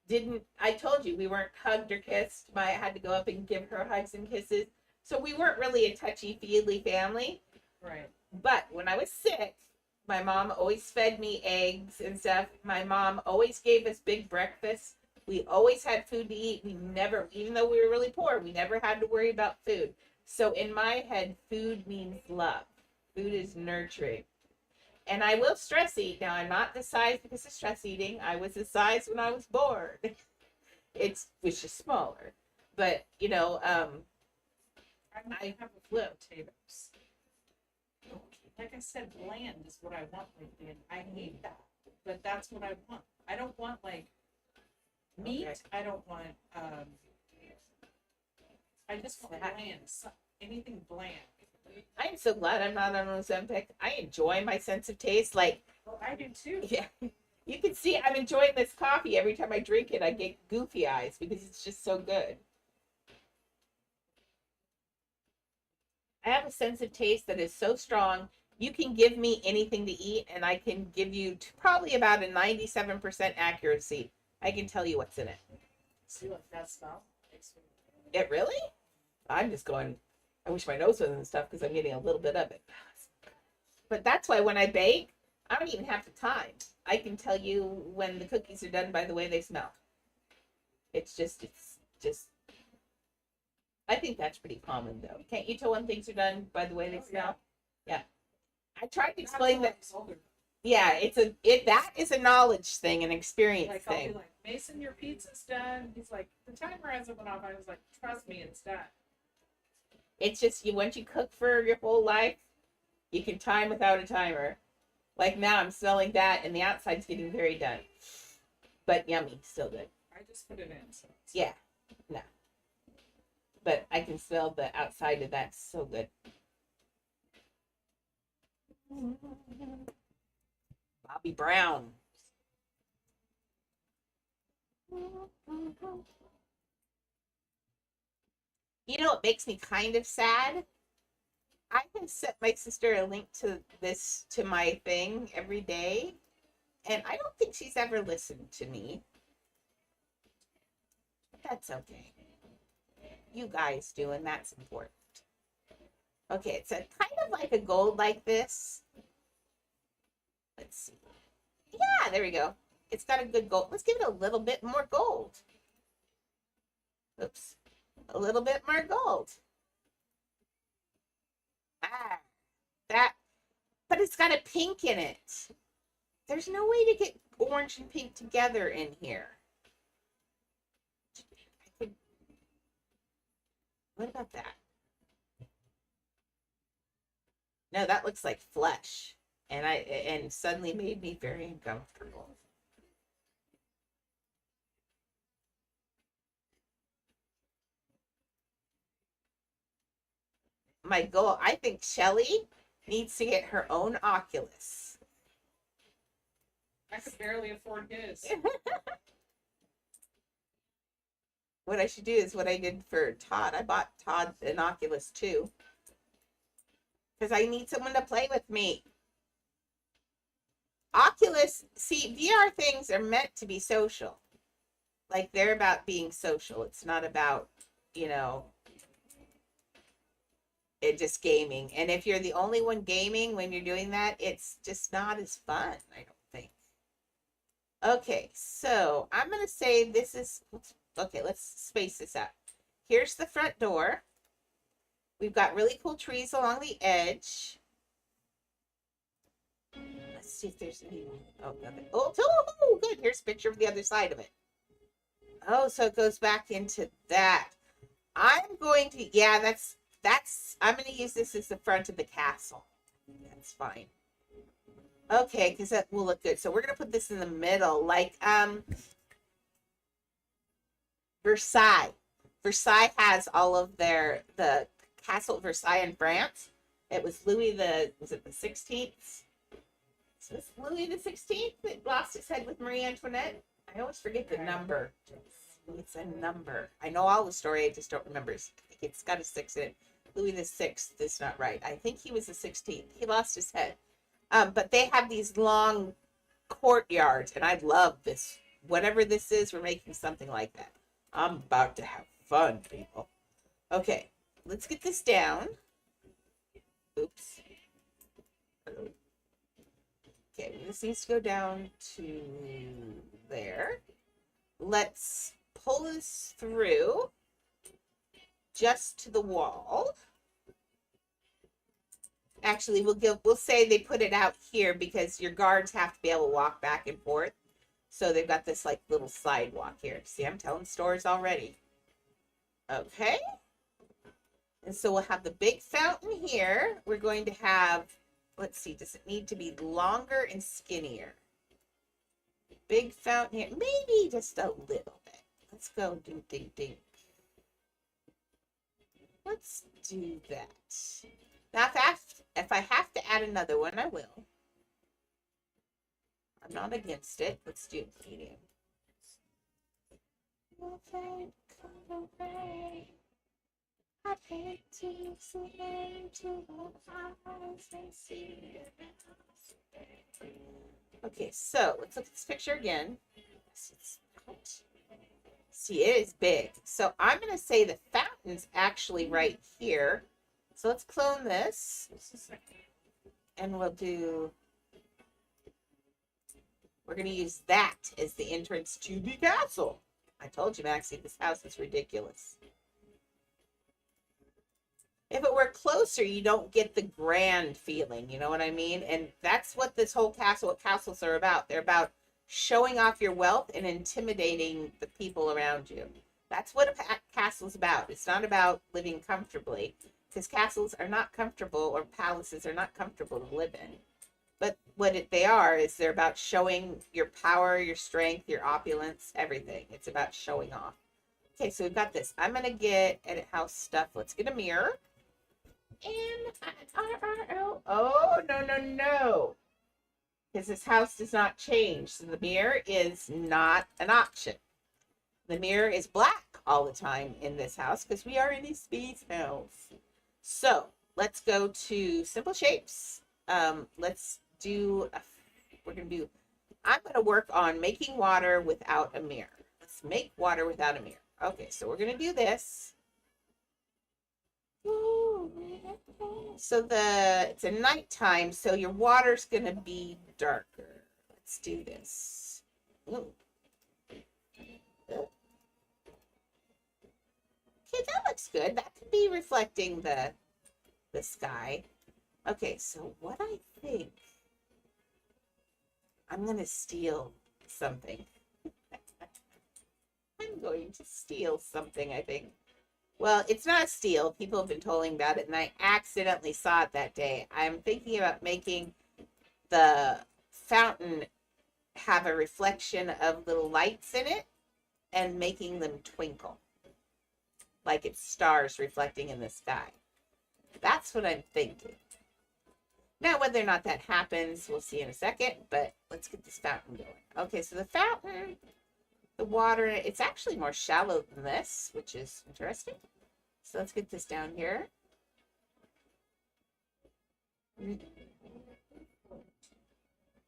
didn't. I told you we weren't hugged or kissed. I had to go up and give her hugs and kisses. So we weren't really a touchy-feely family. Right. But when I was sick, my mom always fed me eggs and stuff. My mom always gave us big breakfasts. We always had food to eat. We never, even though we were really poor, we never had to worry about food. So in my head, food means love. Food is nurturing. And I will stress eat. Now, I'm not this size because of stress eating. I was this size when I was born. It was just smaller. But, I have a few potatoes. Like I said, bland is what I want lately, and I hate that. But that's what I want. I don't want like meat. Okay. I don't want. I just want bland. Anything bland. I'm so glad I'm not on Ozempic. I enjoy my sense of taste. Like, Well, I do too. yeah, you can see I'm enjoying this coffee. Every time I drink it, I get goofy eyes because it's just so good. I have a sense of taste that is so strong. You can give me anything to eat, and I can give you probably about a 97% accuracy. I can tell you what's in it. See what that smell? It really? I'm just going. I wish my nose wasn't stuff because I'm getting a little bit of it. But that's why when I bake, I don't even have the time. I can tell you when the cookies are done by the way they smell. It's just. I think that's pretty common though. Can't you tell when things are done by the way they smell? Yeah. I tried to explain that. Yeah, that is a knowledge thing, an experience Like I'll thing. be like, Mason, your pizza's done. He's like, the timer hasn't went off. I was like, trust me, it's done. It's just once you cook for your whole life, you can time without a timer. Like now, I'm smelling that, and the outside's getting very done, but yummy, still good. I just put it in. So Yeah, no, but I can smell the outside of that. So good. Bobby Brown. You know what makes me kind of sad? I can send my sister a link to this to my thing every day, and I don't think she's ever listened to me. But that's okay. You guys do, and that's important. Okay, it's a kind of like a gold like this. Let's see. Yeah, there we go. It's got a good gold. Let's give it a little bit more gold. Oops. A little bit more gold. Ah, that. But it's got a pink in it. There's no way to get orange and pink together in here. What about that? No, that looks like flesh. And suddenly made me very uncomfortable. my goal. I think Shelly needs to get her own Oculus. I could barely afford his. What I should do is what I did for Todd. I bought Todd an Oculus too. Because I need someone to play with me. Oculus, see, VR things are meant to be social. Like they're about being social. It's not about, you know, it just gaming. And if you're the only one gaming when you're doing that, it's just not as fun, I don't think. Okay, so I'm going to say this is, okay, let's space this out. Here's the front door. We've got really cool trees along the edge. Let's see if there's any. Oh, nothing. Oh, good. Here's a picture of the other side of it. Oh, so it goes back into that. I'm going to, yeah, I'm going to use this as the front of the castle. That's fine. Okay, because that will look good. So we're going to put this in the middle, like Versailles. Versailles has all of the castle of Versailles in France. It was was it the 16th? Was Louis the 16th that lost his head with Marie Antoinette? I always forget the number. It's a number. I know all the story, I just don't remember. It's got a 6 in it. Louis the 6th is not right. I think he was the 16th. He lost his head. But they have these long courtyards, and I love this. Whatever this is, we're making something like that. I'm about to have fun, people. Okay, let's get this down. Oops. Okay, this needs to go down to there. Let's pull this through just to the wall. Actually, we'll say they put it out here because your guards have to be able to walk back and forth. So they've got this like little sidewalk here. See, I'm telling stories already. Okay. And so we'll have the big fountain here. We're going to have, let's see, does it need to be longer and skinnier? Big fountain here, maybe just a little bit. Let's go ding, ding, ding. Let's do that. Now, if I have to add another one, I will. I'm not against it. Let's do medium. I'd hate to listen to the eyes they see. Okay, so let's look at this picture again. See, it is big. So I'm going to say the fountain's actually right here. So let's clone this. And we're going to use that as the entrance to the castle. I told you, Maxie, this house is ridiculous. If it were closer, you don't get the grand feeling, you know what I mean? And that's what this whole what castles are about. They're about showing off your wealth and intimidating the people around you. That's what a castle's about. It's not about living comfortably, because castles are not comfortable, or palaces are not comfortable to live in. But what they are is they're about showing your power, your strength, your opulence, everything. It's about showing off. Okay, so we've got this. I'm going to get edit house stuff. Let's get a mirror. Oh, no. Because this house does not change. So the mirror is not an option. The mirror is black all the time in this house because we are in a space house. So let's go to simple shapes. Let's do, I'm going to work on making water without a mirror. Let's make water without a mirror. Okay, so we're going to do this. So it's a nighttime, so your water's going to be darker. Let's do this. Ooh. Okay, that looks good. That could be reflecting the sky. Okay, so what I think, I'm going to steal something. I'm going to steal something, I think. Well, it's not a steal. People have been telling about it, and I accidentally saw it that day. I'm thinking about making the fountain have a reflection of little lights in it and making them twinkle. Like it's stars reflecting in the sky. That's what I'm thinking. Now, whether or not that happens, we'll see in a second, but let's get this fountain going. Okay, so the fountain, the water, it's actually more shallow than this, which is interesting. So let's get this down here.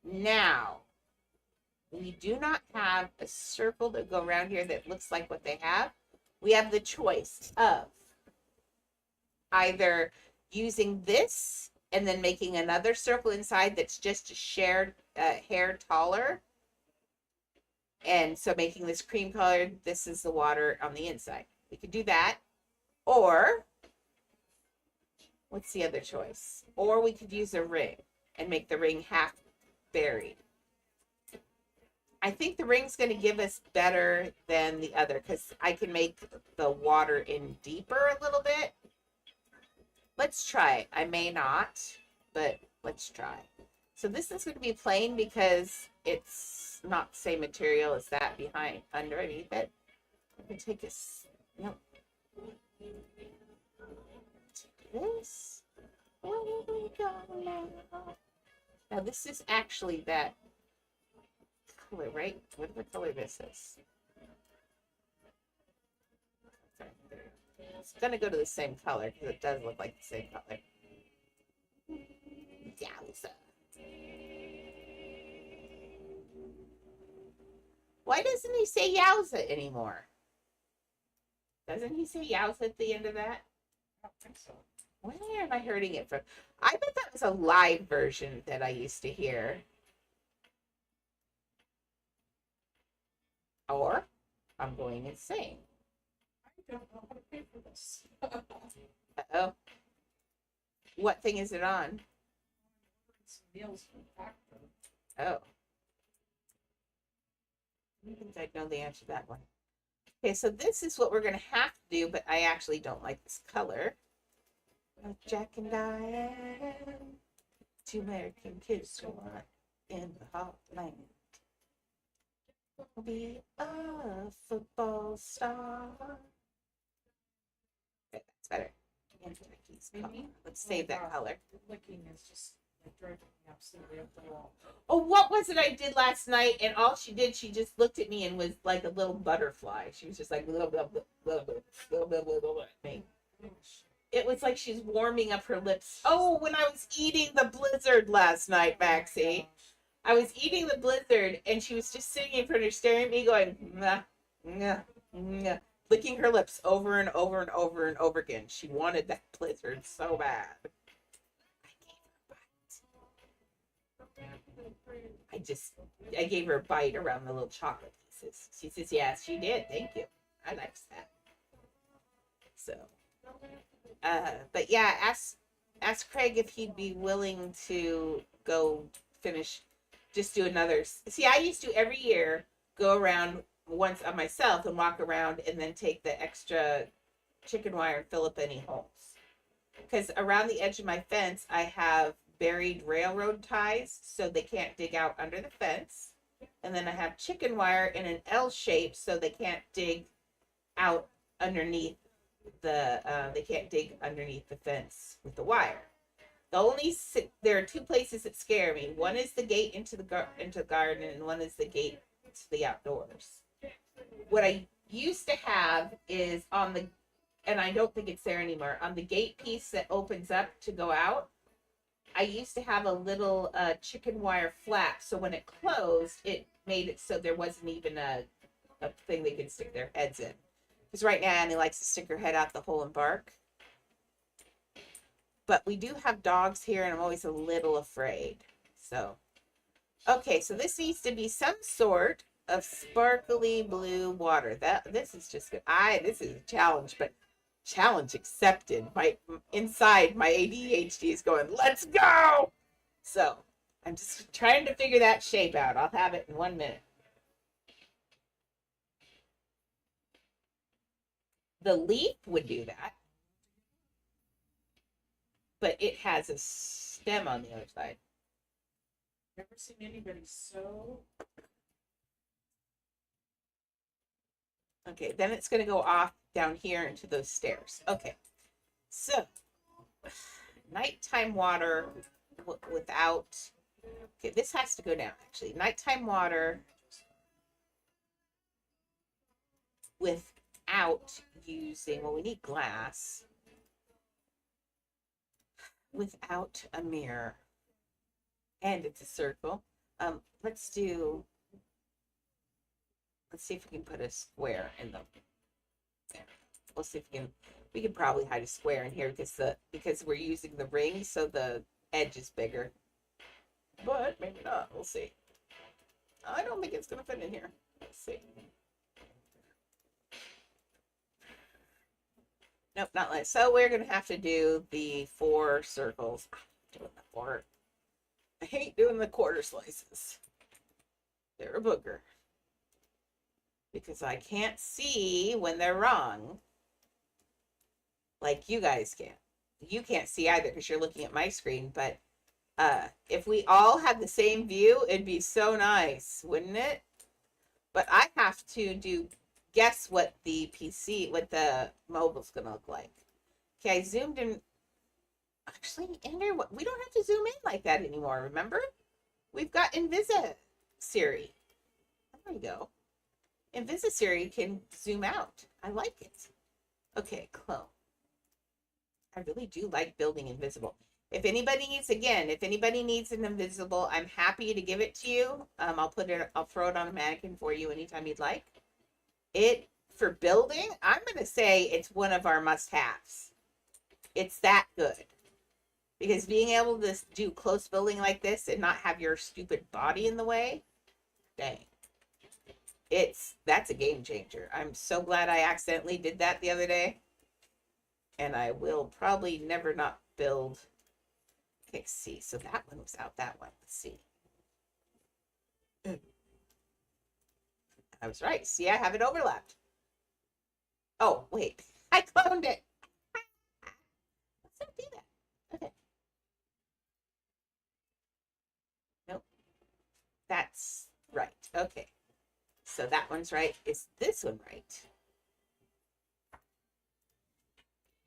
Now, we do not have a circle to go around here that looks like what they have. We have the choice of either using this and then making another circle inside that's just a shared hair taller. And so making this cream colored, this is the water on the inside. We could do that. Or, what's the other choice? Or we could use a ring and make the ring half buried. I think the ring's going to give us better than the other because I can make the water in deeper a little bit. Let's try it. I may not, but let's try. So this is going to be plain because it's not the same material as that behind underneath it. I can take this. Nope. This. Where do we go now? Now this is actually that color, right? Whatever color this is. It's gonna go to the same color because it does look like the same color. Yowza. Why doesn't he say yowza anymore? Doesn't he say yowza at the end of that? I don't think so. Where am I hearing it from? I bet that was a live version that I used to hear. Or I'm going insane. I don't know how to pay for this. Uh-oh. What thing is it on? Some meals from the factory. Oh. I think I know the answer to that one. Okay, so this is what we're going to have to do, but I actually don't like this color. Jack and Diane, two American kids go on in the heartland. We'll be a football star. Okay, that's better. Maybe. Let's save that color. The licking is just like driving me absolutely up the wall. Oh, what was it I did last night? And all she did, she just looked at me and was like a little butterfly. She was just like blah blah blah blah blah blah blah blah blah. Me. It was like she's warming up her lips. Oh, when I was eating the blizzard last night, Maxie. I was eating the blizzard and she was just sitting in front of her staring at me going, nah, nah, nah, licking her lips over and over and over and over again. She wanted that blizzard so bad. I gave her a bite around the little chocolate pieces. She says, yes, she did. Thank you. I liked that. So, but yeah, ask Craig if he'd be willing to go finish, just do another. See, I used to every year go around once on myself and walk around and then take the extra chicken wire and fill up any holes. Because around the edge of my fence, I have buried railroad ties so they can't dig out under the fence. And then I have chicken wire in an L shape so they can't dig out underneath they can't dig underneath the fence with the wire. There are two places that scare me. One is the gate into the garden, and one is the gate to the outdoors. What I used to have is and I don't think it's there anymore, on the gate piece that opens up to go out, I used to have a little chicken wire flap, so when it closed, it made it so there wasn't even a thing they could stick their heads in. Because right now Annie likes to stick her head out the hole and bark. But we do have dogs here, and I'm always a little afraid. So, okay, so this needs to be some sort of sparkly blue water. This is just good. This is a challenge, but challenge accepted. My ADHD is going, let's go. So I'm just trying to figure that shape out. I'll have it in 1 minute. The leaf would do that, but it has a stem on the other side. Never seen anybody so. Okay, then it's going to go off down here into those stairs. Okay, so nighttime water without. Okay, this has to go down actually. Nighttime water without using. Well, we need glass without a mirror, and it's a circle. Let's do. Let's see if we can put a square in the. There. We'll see if we can. We could probably hide a square in here because we're using the ring, so the edge is bigger. But maybe not. We'll see. I don't think it's gonna fit in here. Let's see. Nope, not like so. We're gonna have to do the 4 circles. I'm doing the 4. I hate doing the quarter slices. They're a booger because I can't see when they're wrong, like you guys can. You can't see either because you're looking at my screen. But if we all had the same view, it'd be so nice, wouldn't it? But I have to guess what the mobile's gonna look like. Okay, I zoomed in. Actually, Ender, we don't have to zoom in like that anymore. Remember, we've got Invisa Siri. There we go. Invisa Siri can zoom out. I like it. Okay, clone. I really do like building invisible. If anybody needs an invisible, I'm happy to give it to you. I'll throw it on a mannequin for you anytime you'd like. For building, I'm gonna say it's one of our must-haves. It's that good. Because being able to do close building like this and not have your stupid body in the way, dang. That's a game changer. I'm so glad I accidentally did that the other day. And I will probably never not build. Okay, see. So that one was out that one. Let's see. I was right. See, I have it overlapped. Oh, wait. I cloned it. Let's not do that. Okay. Nope. That's right. Okay. So that one's right. Is this one right?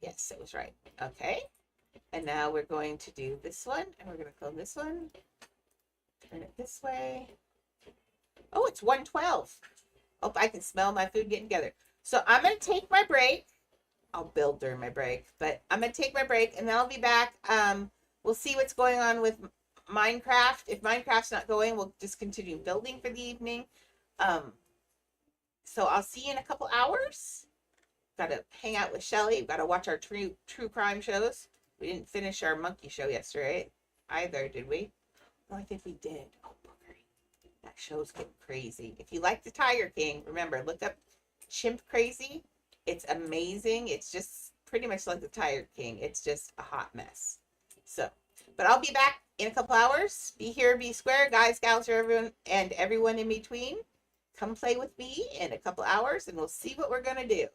Yes, it was right. Okay. And now we're going to do this one, and we're going to clone this one. Turn it this way. Oh, it's 1:12. Oh, I can smell my food getting together. So I'm going to take my break. I'll build during my break, but I'm going to take my break, and then I'll be back. We'll see what's going on with Minecraft. If Minecraft's not going, we'll just continue building for the evening. So I'll see you in a couple hours. Got to hang out with Shelly. Got to watch our true crime shows. We didn't finish our monkey show yesterday either, did we? No, I think we did. Oh, boogery. That show's getting crazy. If you like the Tiger King, remember, look up Chimp Crazy. It's amazing. It's just pretty much like the Tiger King. It's just a hot mess. So, but I'll be back in a couple hours. Be here, be square. Guys, gals, everyone in between. Come play with me in a couple hours, and we'll see what we're going to do.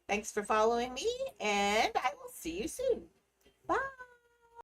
Thanks for following me, and I will see you soon. Bye.